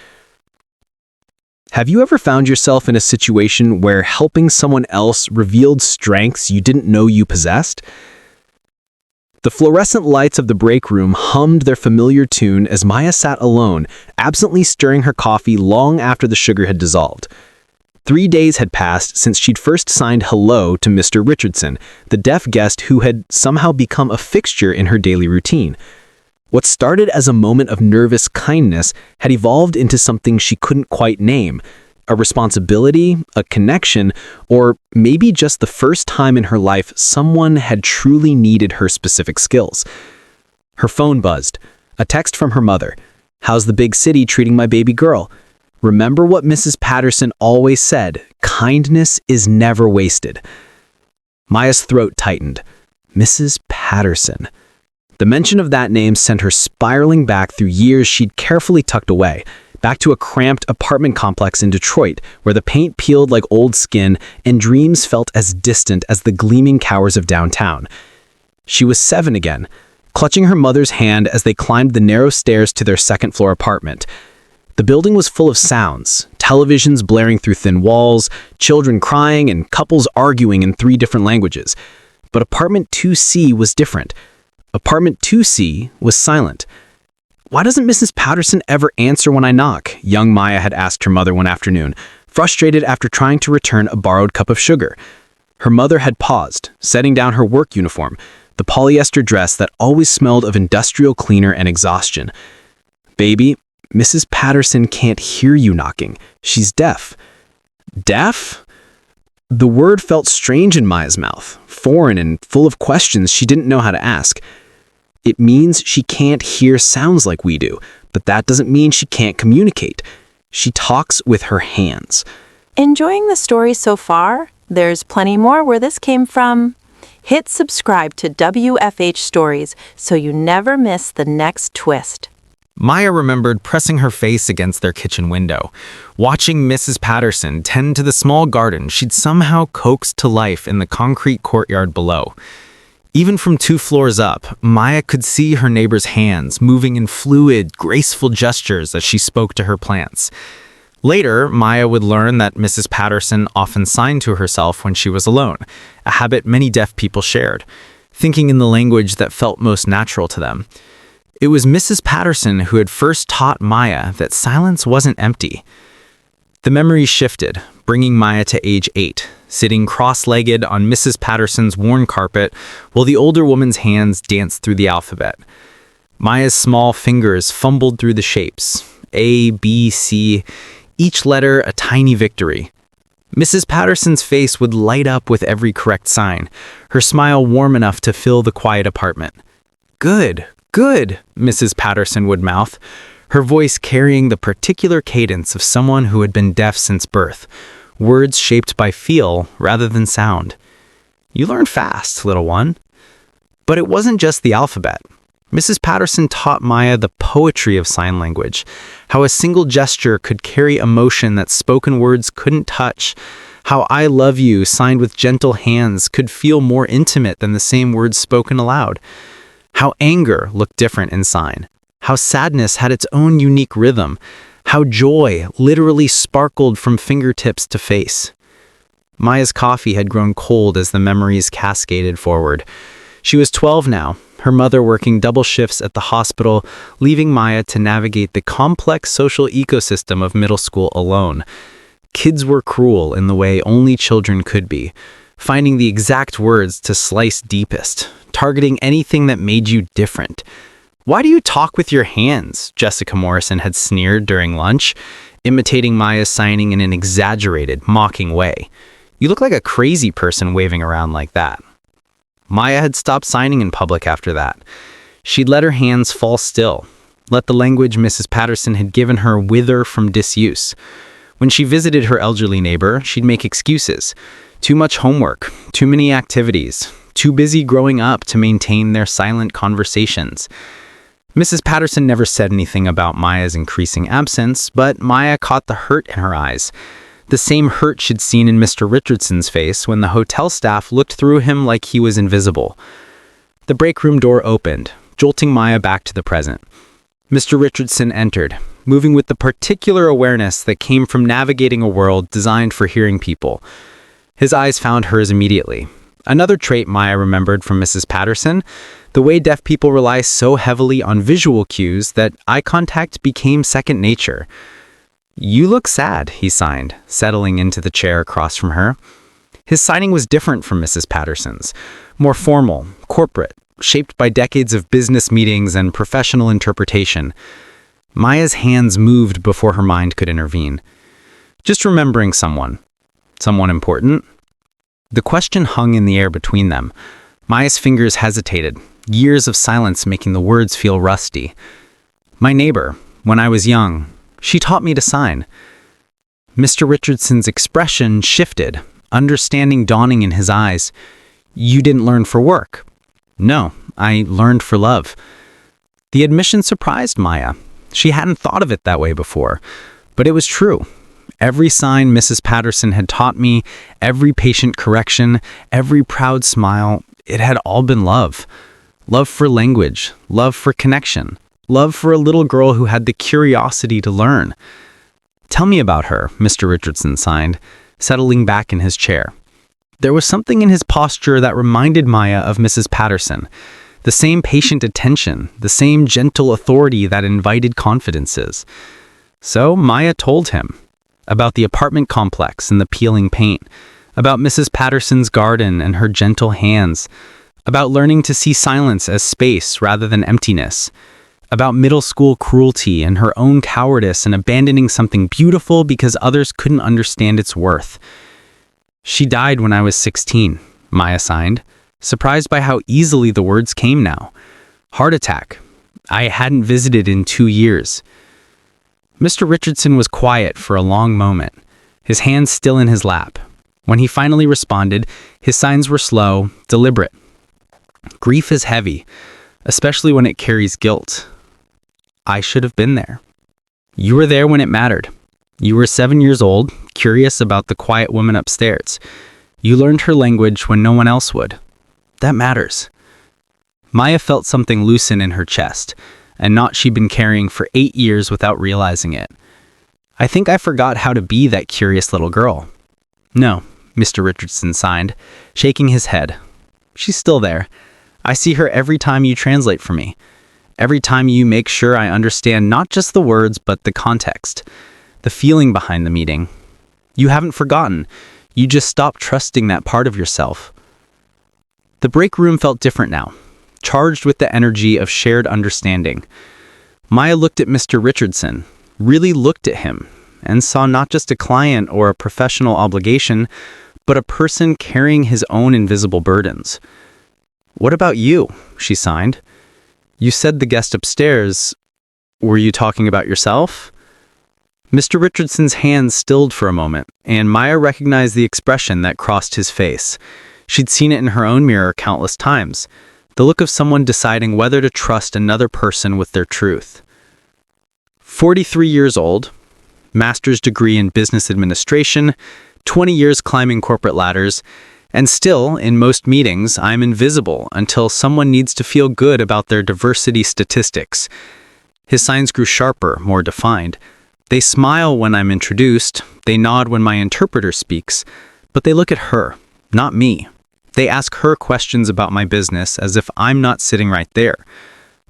Have you ever found yourself in a situation where helping someone else revealed strengths you didn't know you possessed? The fluorescent lights of the break room hummed their familiar tune as Maya sat alone, absently stirring her coffee long after the sugar had dissolved. 3 days had passed since she'd first signed hello to Mr. Richardson, the deaf guest who had somehow become a fixture in her daily routine. What started as a moment of nervous kindness had evolved into something she couldn't quite name. A responsibility, a connection, or maybe just the first time in her life someone had truly needed her specific skills. Her phone buzzed. A text from her mother. "How's the big city treating my baby girl? Remember what Mrs. Patterson always said, kindness is never wasted." Maya's throat tightened. Mrs. Patterson. The mention of that name sent her spiraling back through years she'd carefully tucked away, back to a cramped apartment complex in Detroit, where the paint peeled like old skin and dreams felt as distant as the gleaming towers of downtown. She was 7 again, clutching her mother's hand as they climbed the narrow stairs to their second-floor apartment. The building was full of sounds, televisions blaring through thin walls, children crying, and couples arguing in 3 different languages. But apartment 2C was different. Apartment 2C was silent. "Why doesn't Mrs. Patterson ever answer when I knock?" young Maya had asked her mother one afternoon, frustrated after trying to return a borrowed cup of sugar. Her mother had paused, setting down her work uniform, the polyester dress that always smelled of industrial cleaner and exhaustion. "Baby, Mrs. Patterson can't hear you knocking. She's deaf." Deaf? The word felt strange in Maya's mouth, foreign and full of questions she didn't know how to ask. It means she can't hear sounds like we do, but that doesn't mean she can't communicate. She talks with her hands. Enjoying the story so far? There's plenty more where this came from. Hit subscribe to WFH Stories so you never miss the next twist. Maya remembered pressing her face against their kitchen window, watching Mrs. Patterson tend to the small garden she'd somehow coaxed to life in the concrete courtyard below. Even from 2 floors up, Maya could see her neighbor's hands moving in fluid, graceful gestures as she spoke to her plants. Later, Maya would learn that Mrs. Patterson often signed to herself when she was alone, a habit many deaf people shared, thinking in the language that felt most natural to them. It was Mrs. Patterson who had first taught Maya that silence wasn't empty. The memories shifted, bringing Maya to age 8, sitting cross-legged on Mrs. Patterson's worn carpet while the older woman's hands danced through the alphabet. Maya's small fingers fumbled through the shapes, A, B, C, each letter a tiny victory. Mrs. Patterson's face would light up with every correct sign, her smile warm enough to fill the quiet apartment. "Good, good," Mrs. Patterson would mouth, her voice carrying the particular cadence of someone who had been deaf since birth, words shaped by feel rather than sound. "You learn fast, little one." But it wasn't just the alphabet. Mrs. Patterson taught Maya the poetry of sign language, how a single gesture could carry emotion that spoken words couldn't touch, how "I love you" signed with gentle hands could feel more intimate than the same words spoken aloud, how anger looked different in sign, how sadness had its own unique rhythm, how joy literally sparkled from fingertips to face. Maya's coffee had grown cold as the memories cascaded forward. She was 12 now, her mother working double shifts at the hospital, leaving Maya to navigate the complex social ecosystem of middle school alone. Kids were cruel in the way only children could be, finding the exact words to slice deepest, targeting anything that made you different. "Why do you talk with your hands?" Jessica Morrison had sneered during lunch, imitating Maya's signing in an exaggerated, mocking way. "You look like a crazy person waving around like that." Maya had stopped signing in public after that. She'd let her hands fall still, let the language Mrs. Patterson had given her wither from disuse. When she visited her elderly neighbor, she'd make excuses. Too much homework, too many activities, too busy growing up to maintain their silent conversations. Mrs. Patterson never said anything about Maya's increasing absence, but Maya caught the hurt in her eyes. The same hurt she'd seen in Mr. Richardson's face when the hotel staff looked through him like he was invisible. The break room door opened, jolting Maya back to the present. Mr. Richardson entered, moving with the particular awareness that came from navigating a world designed for hearing people. His eyes found hers immediately. Another trait Maya remembered from Mrs. Patterson, the way deaf people rely so heavily on visual cues that eye contact became second nature. "You look sad," he signed, settling into the chair across from her. His signing was different from Mrs. Patterson's, more formal, corporate, shaped by decades of business meetings and professional interpretation. Maya's hands moved before her mind could intervene. Just remembering someone important? The question hung in the air between them. Maya's fingers hesitated, years of silence making the words feel rusty. "My neighbor, when I was young, she taught me to sign." Mr. Richardson's expression shifted, understanding dawning in his eyes. "You didn't learn for work?" "No, I learned for love." The admission surprised Maya. She hadn't thought of it that way before, but it was true. Every sign Mrs. Patterson had taught me, every patient correction, every proud smile, it had all been love. Love for language, love for connection, love for a little girl who had the curiosity to learn. "Tell me about her," Mr. Richardson signed, settling back in his chair. There was something in his posture that reminded Maya of Mrs. Patterson. The same patient attention, the same gentle authority that invited confidences. So Maya told him about the apartment complex and the peeling paint, about Mrs. Patterson's garden and her gentle hands, about learning to see silence as space rather than emptiness, about middle school cruelty and her own cowardice in abandoning something beautiful because others couldn't understand its worth. "She died when I was 16, Maya signed, surprised by how easily the words came now. "Heart attack. I hadn't visited in 2 years." Mr. Richardson was quiet for a long moment, his hands still in his lap. When he finally responded, his signs were slow, deliberate. "Grief is heavy, especially when it carries guilt. I should have been there. You were there when it mattered. You were 7 years old, curious about the quiet woman upstairs. You learned her language when no one else would. That matters." Maya felt something loosen in her chest, a knot she'd been carrying for 8 years without realizing it. "I think I forgot how to be that curious little girl." "No," Mr. Richardson signed, shaking his head. "She's still there. I see her every time you translate for me. Every time you make sure I understand not just the words, but the context, the feeling behind the meeting. You haven't forgotten. You just stopped trusting that part of yourself." The break room felt different now, charged with the energy of shared understanding. Maya looked at Mr. Richardson, really looked at him, and saw not just a client or a professional obligation, but a person carrying his own invisible burdens. "What about you?" she signed. "You said the guest upstairs. Were you talking about yourself?" Mr. Richardson's hands stilled for a moment, and Maya recognized the expression that crossed his face. She'd seen it in her own mirror countless times, the look of someone deciding whether to trust another person with their truth. 43 years old, master's degree in business administration, 20 years climbing corporate ladders, and still, in most meetings, I'm invisible until someone needs to feel good about their diversity statistics. His signs grew sharper, more defined. They smile when I'm introduced, they nod when my interpreter speaks, but they look at her, not me. They ask her questions about my business as if I'm not sitting right there.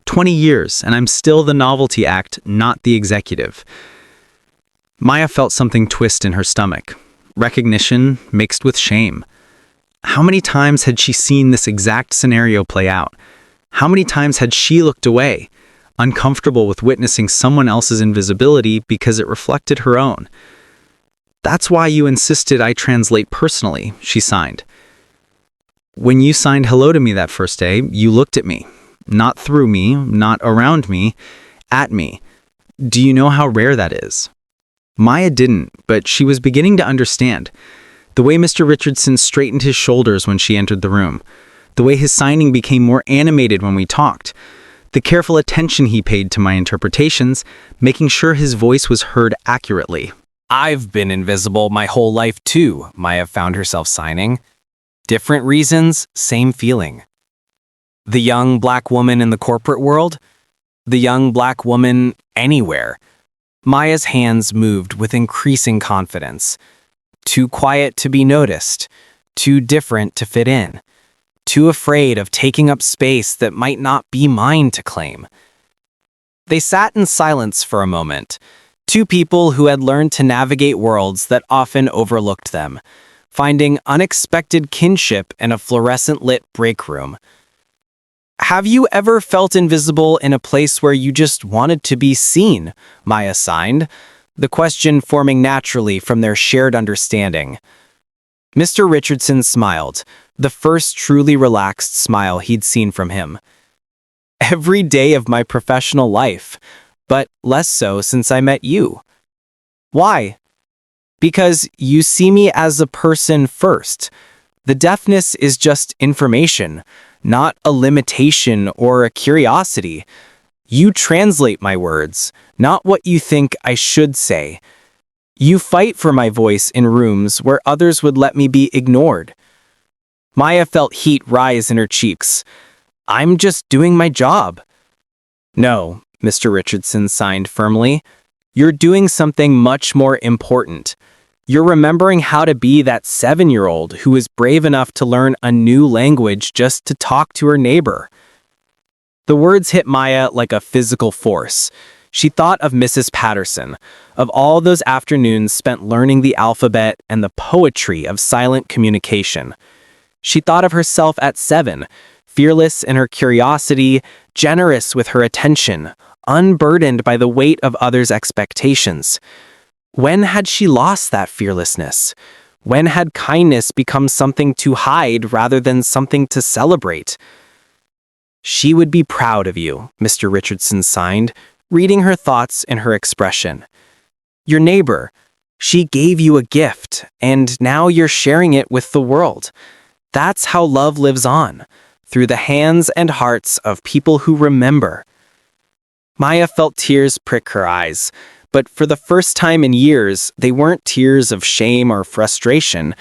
20 years, and I'm still the novelty act, not the executive. Maya felt something twist in her stomach, recognition mixed with shame. How many times had she seen this exact scenario play out? How many times had she looked away, uncomfortable with witnessing someone else's invisibility because it reflected her own? "That's why you insisted I translate personally," she signed. "When you signed hello to me that first day, you looked at me. Not through me, not around me, at me. Do you know how rare that is?" Maya didn't, but she was beginning to understand. The way Mr. Richardson straightened his shoulders when she entered the room. The way his signing became more animated when we talked. The careful attention he paid to my interpretations, making sure his voice was heard accurately. I've been invisible my whole life too, Maya found herself signing. Different reasons, same feeling. The young black woman in the corporate world, the young black woman anywhere. Maya's hands moved with increasing confidence. Too quiet to be noticed, too different to fit in, too afraid of taking up space that might not be mine to claim. They sat in silence for a moment, two people who had learned to navigate worlds that often overlooked them, finding unexpected kinship in a fluorescent-lit break room. Have you ever felt invisible in a place where you just wanted to be seen? Maya signed, the question forming naturally from their shared understanding. Mr. Richardson smiled, the first truly relaxed smile he'd seen from him. Every day of my professional life, but less so since I met you. Why? Because you see me as a person first. The deafness is just information, not a limitation or a curiosity. You translate my words, not what you think I should say. You fight for my voice in rooms where others would let me be ignored. Maya felt heat rise in her cheeks. I'm just doing my job. No, Mr. Richardson signed firmly. You're doing something much more important. You're remembering how to be that 7-year-old who was brave enough to learn a new language just to talk to her neighbor. The words hit Maya like a physical force. She thought of Mrs. Patterson, of all those afternoons spent learning the alphabet and the poetry of silent communication. She thought of herself at 7, fearless in her curiosity, generous with her attention, unburdened by the weight of others' expectations. When had she lost that fearlessness? When had kindness become something to hide rather than something to celebrate? She would be proud of you, Mr. Richardson signed, reading her thoughts in her expression. Your neighbor, she gave you a gift, and now you're sharing it with the world. That's how love lives on, through the hands and hearts of people who remember. Maya felt tears prick her eyes. But for the first time in years, they weren't tears of shame or frustration.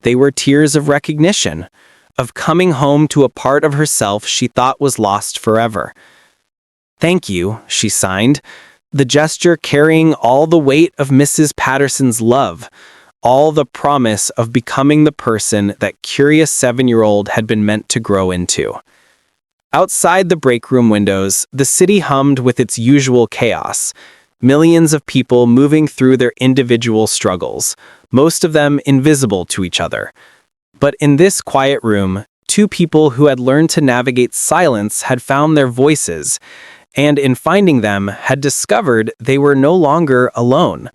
They were tears of recognition, of coming home to a part of herself she thought was lost forever. Thank you, she signed, the gesture carrying all the weight of Mrs. Patterson's love, all the promise of becoming the person that curious 7-year-old had been meant to grow into. Outside the break room windows, the city hummed with its usual chaos. Millions of people moving through their individual struggles, most of them invisible to each other. But in this quiet room, two people who had learned to navigate silence had found their voices, and in finding them, had discovered they were no longer alone.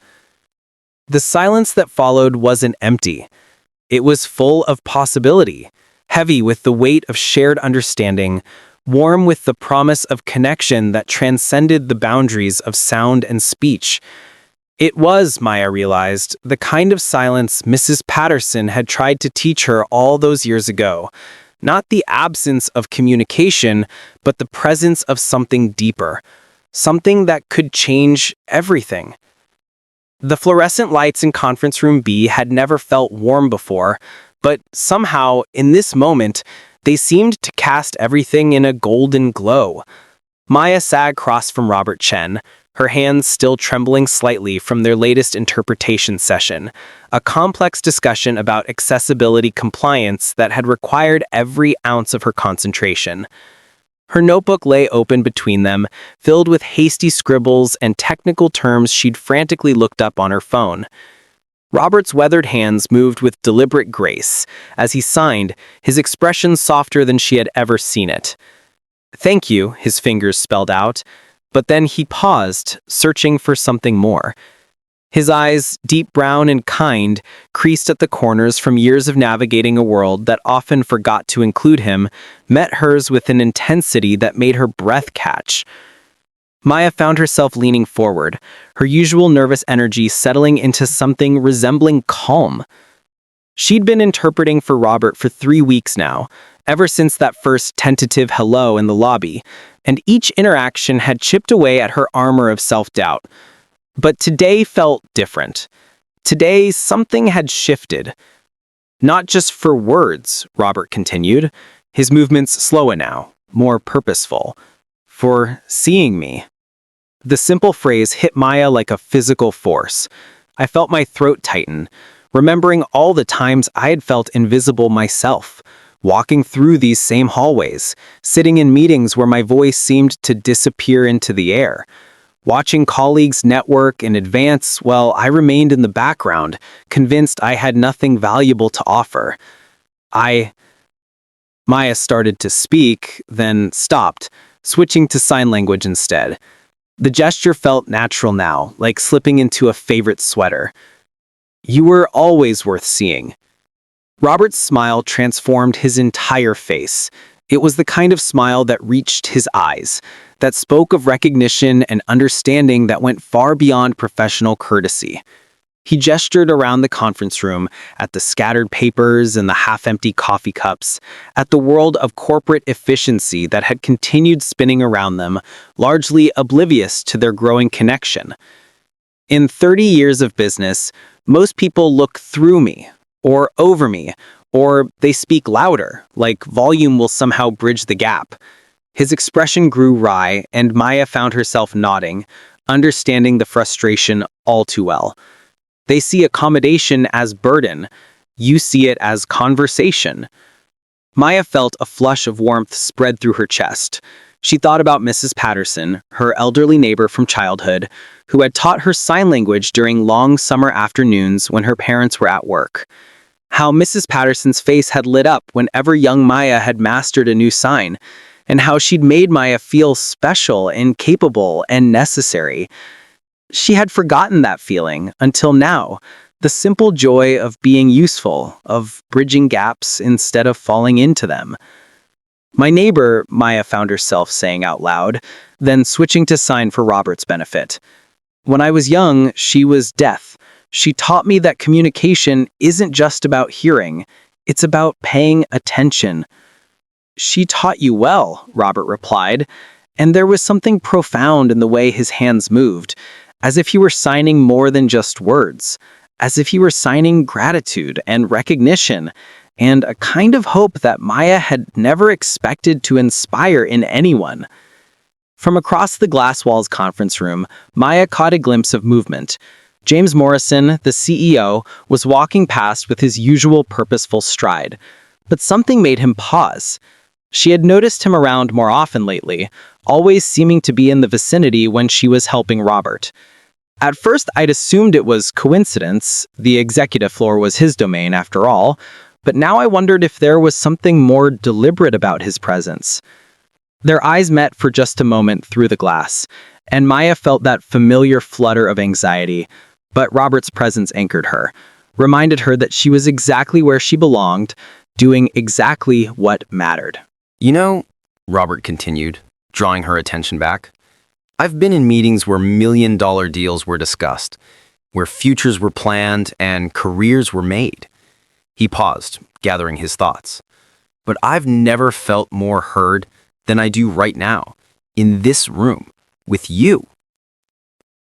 The silence that followed wasn't empty. It was full of possibility, heavy with the weight of shared understanding, warm with the promise of connection that transcended the boundaries of sound and speech. It was, Maya realized, the kind of silence Mrs. Patterson had tried to teach her all those years ago. Not the absence of communication, but the presence of something deeper, something that could change everything. The fluorescent lights in Conference Room B had never felt warm before, but somehow, in this moment, they seemed to cast everything in a golden glow. Maya sat across from Robert Chen, her hands still trembling slightly from their latest interpretation session, a complex discussion about accessibility compliance that had required every ounce of her concentration. Her notebook lay open between them, filled with hasty scribbles and technical terms she'd frantically looked up on her phone. Robert's weathered hands moved with deliberate grace. As he signed, his expression softer than she had ever seen it. Thank you, his fingers spelled out, but then he paused, searching for something more. His eyes, deep brown and kind, creased at the corners from years of navigating a world that often forgot to include him, met hers with an intensity that made her breath catch. Maya found herself leaning forward, her usual nervous energy settling into something resembling calm. She'd been interpreting for Robert for 3 weeks now, ever since that first tentative hello in the lobby, and each interaction had chipped away at her armor of self-doubt. But today felt different. Today, something had shifted. Not just for words, Robert continued, his movements slower now, more purposeful. For seeing me. The simple phrase hit Maya like a physical force. I felt my throat tighten, remembering all the times I had felt invisible myself, walking through these same hallways, sitting in meetings where my voice seemed to disappear into the air, watching colleagues network and advance while I remained in the background, convinced I had nothing valuable to offer. Maya started to speak, then stopped, switching to sign language instead. The gesture felt natural now, like slipping into a favorite sweater. You were always worth seeing. Robert's smile transformed his entire face. It was the kind of smile that reached his eyes, that spoke of recognition and understanding that went far beyond professional courtesy. He gestured around the conference room, at the scattered papers and the half-empty coffee cups, at the world of corporate efficiency that had continued spinning around them, largely oblivious to their growing connection. In 30 years of business, most people look through me, or over me, or they speak louder, like volume will somehow bridge the gap. His expression grew wry, and Maya found herself nodding, understanding the frustration all too well. They see accommodation as burden. You see it as conversation. Maya felt a flush of warmth spread through her chest. She thought about Mrs. Patterson, her elderly neighbor from childhood, who had taught her sign language during long summer afternoons when her parents were at work. How Mrs. Patterson's face had lit up whenever young Maya had mastered a new sign, and how she'd made Maya feel special and capable and necessary. She had forgotten that feeling until now, the simple joy of being useful, of bridging gaps instead of falling into them. My neighbor, Maya found herself saying out loud, then switching to sign for Robert's benefit. When I was young, she was deaf. She taught me that communication isn't just about hearing, it's about paying attention. She taught you well, Robert replied, and there was something profound in the way his hands moved, as if he were signing more than just words, as if he were signing gratitude and recognition, and a kind of hope that Maya had never expected to inspire in anyone. From across the glass walls conference room, Maya caught a glimpse of movement. James Morrison, the CEO, was walking past with his usual purposeful stride, but something made him pause. She had noticed him around more often lately, always seeming to be in the vicinity when she was helping Robert. At first, I'd assumed it was coincidence. The executive floor was his domain, after all. But now I wondered if there was something more deliberate about his presence. Their eyes met for just a moment through the glass, and Maya felt that familiar flutter of anxiety. But Robert's presence anchored her, reminded her that she was exactly where she belonged, doing exactly what mattered. You know, Robert continued, drawing her attention back, I've been in meetings where million-dollar deals were discussed, where futures were planned and careers were made. He paused, gathering his thoughts. But I've never felt more heard than I do right now, in this room, with you.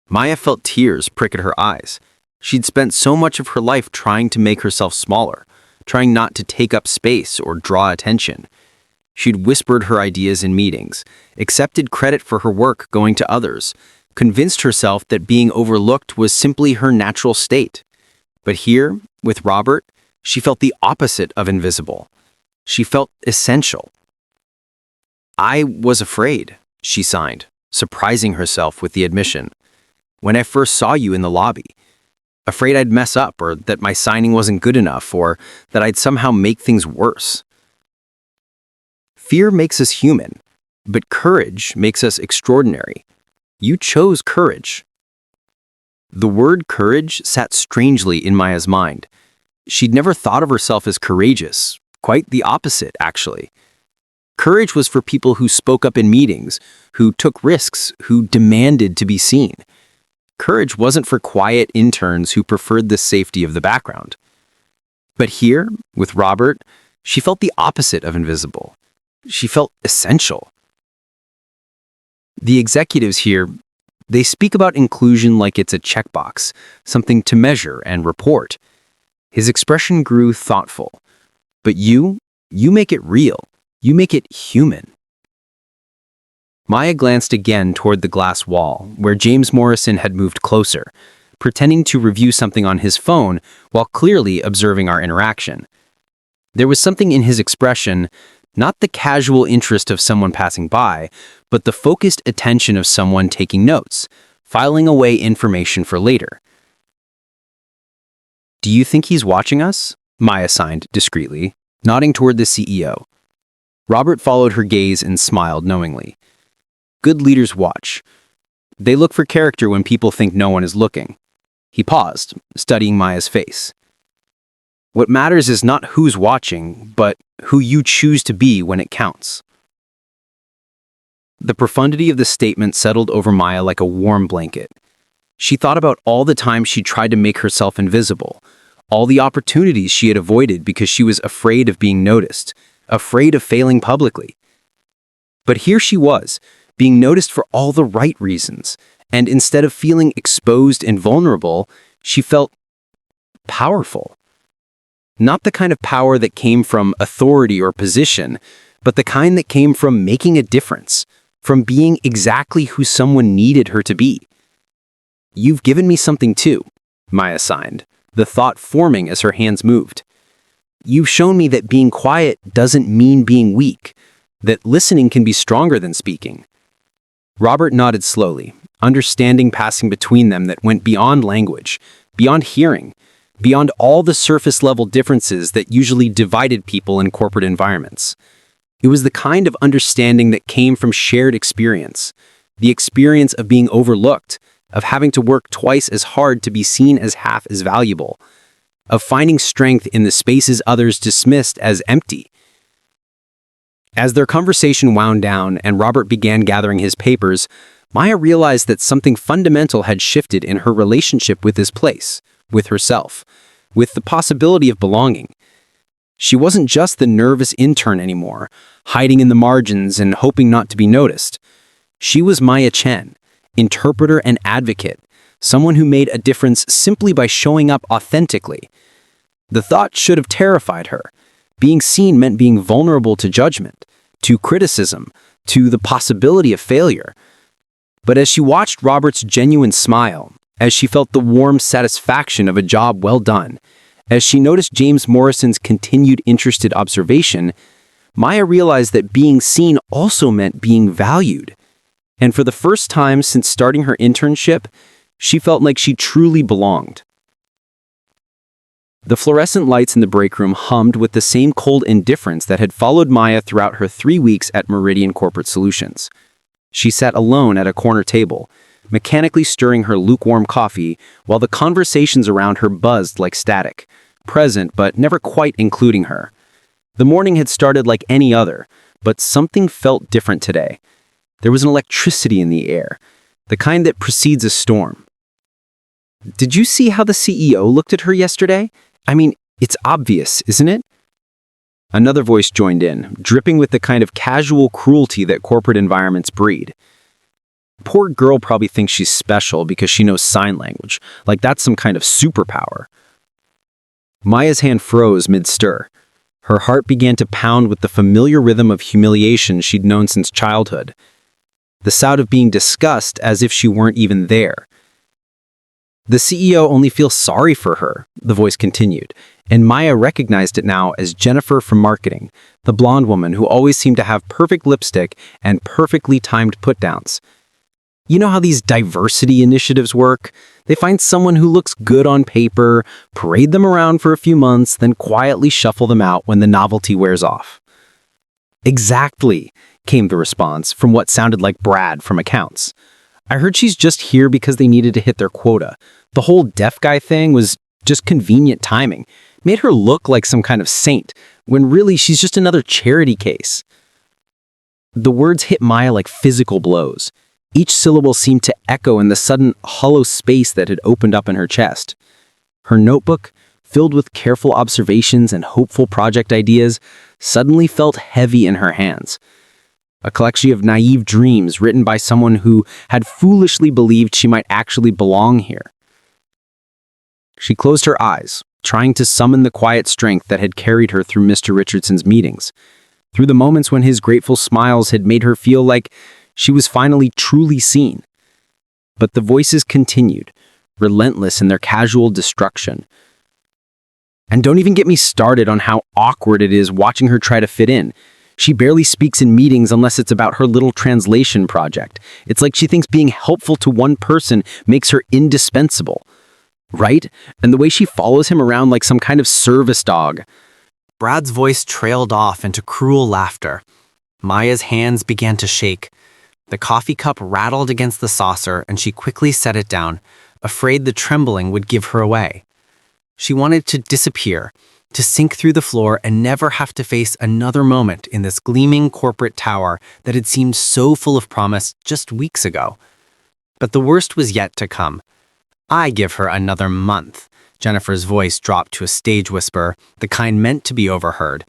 Maya felt tears prick at her eyes. She'd spent so much of her life trying to make herself smaller, trying not to take up space or draw attention. She'd whispered her ideas in meetings, accepted credit for her work going to others, convinced herself that being overlooked was simply her natural state. But here, with Robert, she felt the opposite of invisible. She felt essential. I was afraid, she signed, surprising herself with the admission. When I first saw you in the lobby, afraid I'd mess up or that my signing wasn't good enough or that I'd somehow make things worse. Fear makes us human, but courage makes us extraordinary. You chose courage. The word courage sat strangely in Maya's mind. She'd never thought of herself as courageous, quite the opposite, actually. Courage was for people who spoke up in meetings, who took risks, who demanded to be seen. Courage wasn't for quiet interns who preferred the safety of the background. But here, with Robert, she felt the opposite of invisible. She felt essential. The executives here, they speak about inclusion like it's a checkbox, something to measure and report. His expression grew thoughtful. But you make it real. You make it human. Maya glanced again toward the glass wall, where James Morrison had moved closer, pretending to review something on his phone while clearly observing our interaction. There was something in his expression, not the casual interest of someone passing by, but the focused attention of someone taking notes, filing away information for later. "Do you think he's watching us?" Maya signed discreetly, nodding toward the CEO. Robert followed her gaze and smiled knowingly. Good leaders watch. They look for character when people think no one is looking. He paused, studying Maya's face. What matters is not who's watching, but who you choose to be when it counts. The profundity of the statement settled over Maya like a warm blanket. She thought about all the times she tried to make herself invisible, all the opportunities she had avoided because she was afraid of being noticed, afraid of failing publicly. But here she was, being noticed for all the right reasons, and instead of feeling exposed and vulnerable, she felt powerful. Not the kind of power that came from authority or position, but the kind that came from making a difference, from being exactly who someone needed her to be. "You've given me something too," Maya signed, the thought forming as her hands moved. "You've shown me that being quiet doesn't mean being weak, that listening can be stronger than speaking." Robert nodded slowly, understanding passing between them that went beyond language, beyond hearing, beyond all the surface-level differences that usually divided people in corporate environments. It was the kind of understanding that came from shared experience, the experience of being overlooked, of having to work twice as hard to be seen as half as valuable, of finding strength in the spaces others dismissed as empty. As their conversation wound down and Robert began gathering his papers, Maya realized that something fundamental had shifted in her relationship with this place, with herself, with the possibility of belonging. She wasn't just the nervous intern anymore, hiding in the margins and hoping not to be noticed. She was Maya Chen, interpreter and advocate, someone who made a difference simply by showing up authentically. The thought should have terrified her. Being seen meant being vulnerable to judgment, to criticism, to the possibility of failure. But as she watched Robert's genuine smile, as she felt the warm satisfaction of a job well done, as she noticed James Morrison's continued interested observation, Maya realized that being seen also meant being valued. And for the first time since starting her internship, she felt like she truly belonged. The fluorescent lights in the break room hummed with the same cold indifference that had followed Maya throughout her 3 weeks at Meridian Corporate Solutions. She sat alone at a corner table, mechanically stirring her lukewarm coffee while the conversations around her buzzed like static, present but never quite including her. The morning had started like any other, but something felt different today. There was an electricity in the air, the kind that precedes a storm. "Did you see how the CEO looked at her yesterday? I mean, it's obvious, isn't it?" Another voice joined in, dripping with the kind of casual cruelty that corporate environments breed. "Poor girl probably thinks she's special because she knows sign language, like that's some kind of superpower." Maya's hand froze mid-stir. Her heart began to pound with the familiar rhythm of humiliation she'd known since childhood. The sound of being discussed as if she weren't even there. "The CEO only feels sorry for her," the voice continued, and Maya recognized it now as Jennifer from marketing, the blonde woman who always seemed to have perfect lipstick and perfectly timed put-downs. You know how these diversity initiatives work? They find someone who looks good on paper, parade them around for a few months, then quietly shuffle them out when the novelty wears off. "Exactly," came the response from what sounded like Brad from accounts. "I heard she's just here because they needed to hit their quota. The whole deaf guy thing was just convenient timing. Made her look like some kind of saint, when really she's just another charity case." The words hit Maya like physical blows. Each syllable seemed to echo in the sudden hollow space that had opened up in her chest. Her notebook, filled with careful observations and hopeful project ideas, suddenly felt heavy in her hands. A collection of naive dreams written by someone who had foolishly believed she might actually belong here. She closed her eyes, trying to summon the quiet strength that had carried her through Mr. Richardson's meetings, through the moments when his grateful smiles had made her feel like she was finally truly seen. But the voices continued, relentless in their casual destruction. And don't even get me started on how awkward it is watching her try to fit in. She barely speaks in meetings unless it's about her little translation project. It's like she thinks being helpful to one person makes her indispensable. Right? And the way she follows him around like some kind of service dog. Brad's voice trailed off into cruel laughter. Maya's hands began to shake. The coffee cup rattled against the saucer and she quickly set it down, afraid the trembling would give her away. She wanted to disappear, to sink through the floor and never have to face another moment in this gleaming corporate tower that had seemed so full of promise just weeks ago. But the worst was yet to come. I give her another month. Jennifer's voice dropped to a stage whisper, the kind meant to be overheard.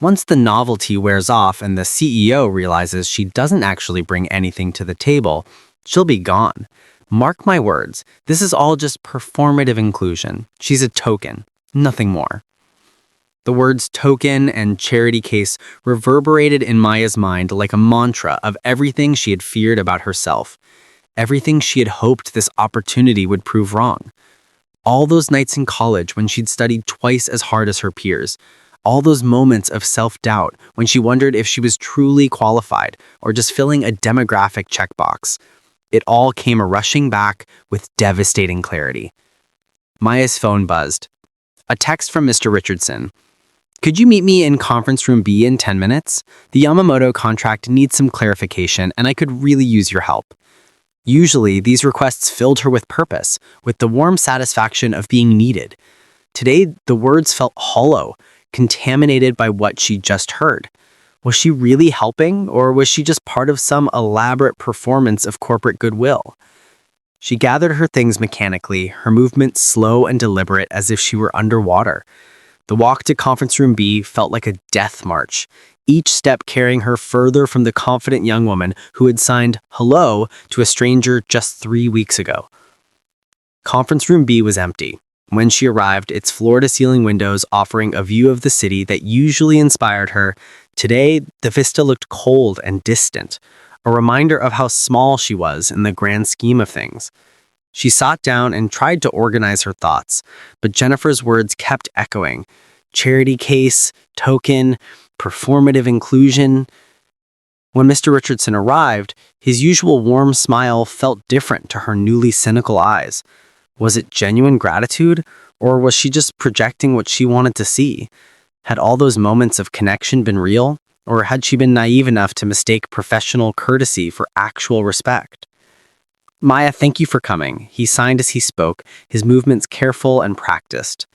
Once the novelty wears off and the CEO realizes she doesn't actually bring anything to the table, she'll be gone. Mark my words, this is all just performative inclusion. She's a token, nothing more. The words token and charity case reverberated in Maya's mind like a mantra of everything she had feared about herself. Everything she had hoped this opportunity would prove wrong. All those nights in college when she'd studied twice as hard as her peers. All those moments of self-doubt when she wondered if she was truly qualified or just filling a demographic checkbox. It all came rushing back with devastating clarity. Maya's phone buzzed. A text from Mr. Richardson. Could you meet me in conference room B in 10 minutes? The Yamamoto contract needs some clarification and I could really use your help. Usually, these requests filled her with purpose, with the warm satisfaction of being needed. Today, the words felt hollow, contaminated by what she just heard. Was she really helping, or was she just part of some elaborate performance of corporate goodwill? She gathered her things mechanically, her movements slow and deliberate as if she were underwater. The walk to conference room B felt like a death march, each step carrying her further from the confident young woman who had signed hello to a stranger just 3 weeks ago. Conference room B was empty. When she arrived, its floor-to-ceiling windows offering a view of the city that usually inspired her, today the vista looked cold and distant, a reminder of how small she was in the grand scheme of things. She sat down and tried to organize her thoughts, but Jennifer's words kept echoing. Charity case, token, performative inclusion. When Mr. Richardson arrived, his usual warm smile felt different to her newly cynical eyes. Was it genuine gratitude, or was she just projecting what she wanted to see? Had all those moments of connection been real, or had she been naive enough to mistake professional courtesy for actual respect? Maya, thank you for coming. He signed as he spoke, his movements careful and practiced.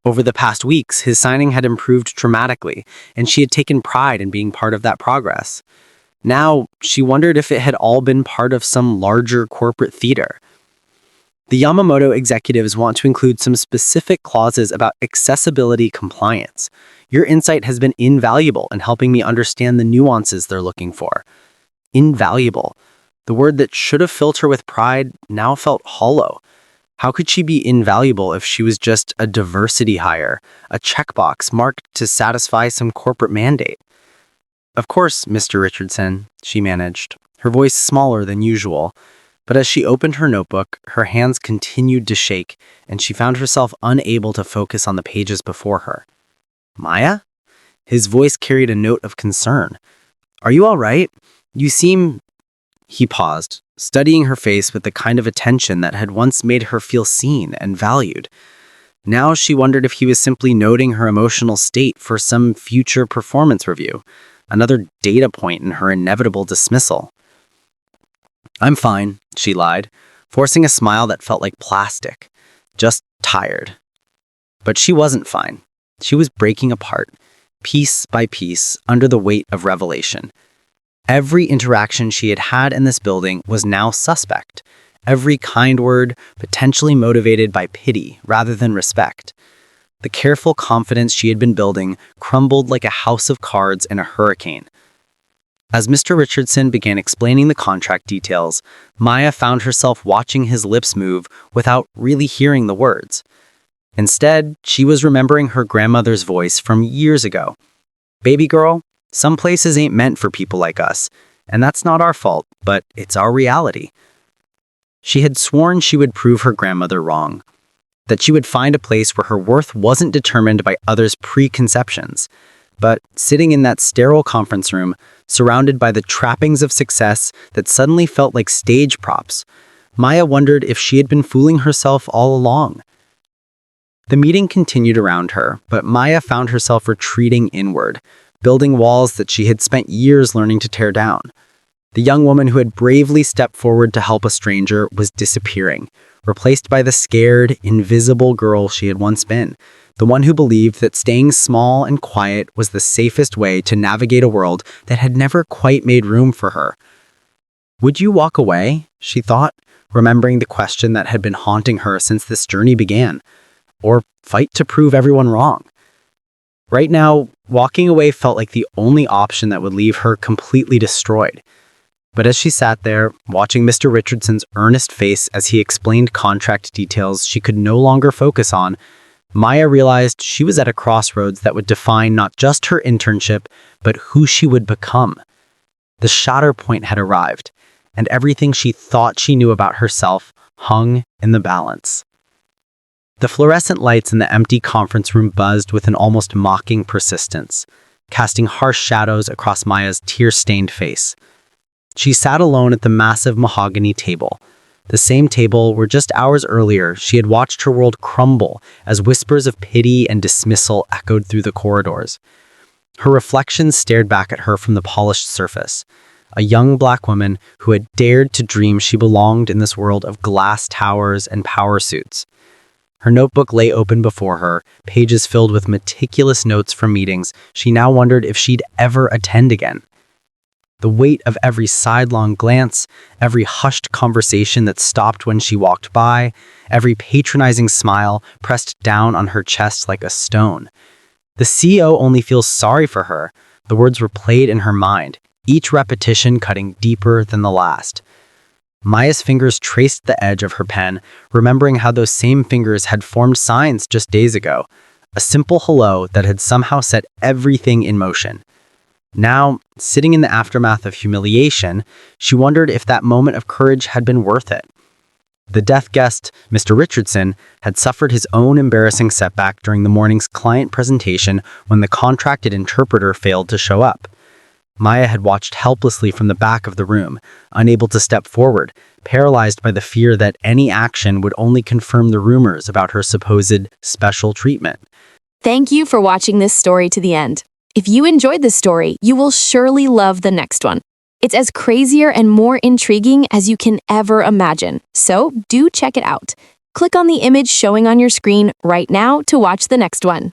Over the past weeks, his signing had improved dramatically, and she had taken pride in being part of that progress. Now, she wondered if it had all been part of some larger corporate theater. The Yamamoto executives want to include some specific clauses about accessibility compliance. Your insight has been invaluable in helping me understand the nuances they're looking for. Invaluable. The word that should have filled her with pride now felt hollow. How could she be invaluable if she was just a diversity hire, a checkbox marked to satisfy some corporate mandate? Of course, Mr. Richardson, she managed, her voice smaller than usual. But as she opened her notebook, her hands continued to shake, and she found herself unable to focus on the pages before her. Maya? His voice carried a note of concern. Are you all right? You seem... He paused, studying her face with the kind of attention that had once made her feel seen and valued. Now she wondered if he was simply noting her emotional state for some future performance review, another data point in her inevitable dismissal. I'm fine, she lied, forcing a smile that felt like plastic, just tired. But she wasn't fine. She was breaking apart, piece by piece, under the weight of revelation. Every interaction she had had in this building was now suspect. Every kind word potentially motivated by pity rather than respect. The careful confidence she had been building crumbled like a house of cards in a hurricane. As Mr. Richardson began explaining the contract details, Maya found herself watching his lips move without really hearing the words. Instead, she was remembering her grandmother's voice from years ago. "Baby girl, some places ain't meant for people like us, and that's not our fault, but it's our reality." She had sworn she would prove her grandmother wrong, that she would find a place where her worth wasn't determined by others' preconceptions. But sitting in that sterile conference room, surrounded by the trappings of success that suddenly felt like stage props, Maya wondered if she had been fooling herself all along. The meeting continued around her, but Maya found herself retreating inward, building walls that she had spent years learning to tear down. The young woman who had bravely stepped forward to help a stranger was disappearing, replaced by the scared, invisible girl she had once been, the one who believed that staying small and quiet was the safest way to navigate a world that had never quite made room for her. Would you walk away? She thought, remembering the question that had been haunting her since this journey began. Or fight to prove everyone wrong? Right now, walking away felt like the only option that would leave her completely destroyed. But as she sat there, watching Mr. Richardson's earnest face as he explained contract details she could no longer focus on, Maya realized she was at a crossroads that would define not just her internship, but who she would become. The shatter point had arrived, and everything she thought she knew about herself hung in the balance. The fluorescent lights in the empty conference room buzzed with an almost mocking persistence, casting harsh shadows across Maya's tear-stained face. She sat alone at the massive mahogany table, the same table where just hours earlier she had watched her world crumble as whispers of pity and dismissal echoed through the corridors. Her reflections stared back at her from the polished surface, a young black woman who had dared to dream she belonged in this world of glass towers and power suits. Her notebook lay open before her, pages filled with meticulous notes from meetings she now wondered if she'd ever attend again. The weight of every sidelong glance, every hushed conversation that stopped when she walked by, every patronizing smile pressed down on her chest like a stone. The CEO only feels sorry for her. The words were played in her mind, each repetition cutting deeper than the last. Maya's fingers traced the edge of her pen, remembering how those same fingers had formed signs just days ago, a simple hello that had somehow set everything in motion. Now, sitting in the aftermath of humiliation, she wondered if that moment of courage had been worth it. The death guest, Mr. Richardson, had suffered his own embarrassing setback during the morning's client presentation when the contracted interpreter failed to show up. Maya had watched helplessly from the back of the room, unable to step forward, paralyzed by the fear that any action would only confirm the rumors about her supposed special treatment. Thank you for watching this story to the end. If you enjoyed this story, you will surely love the next one. It's as crazier and more intriguing as you can ever imagine, so do check it out. Click on the image showing on your screen right now to watch the next one.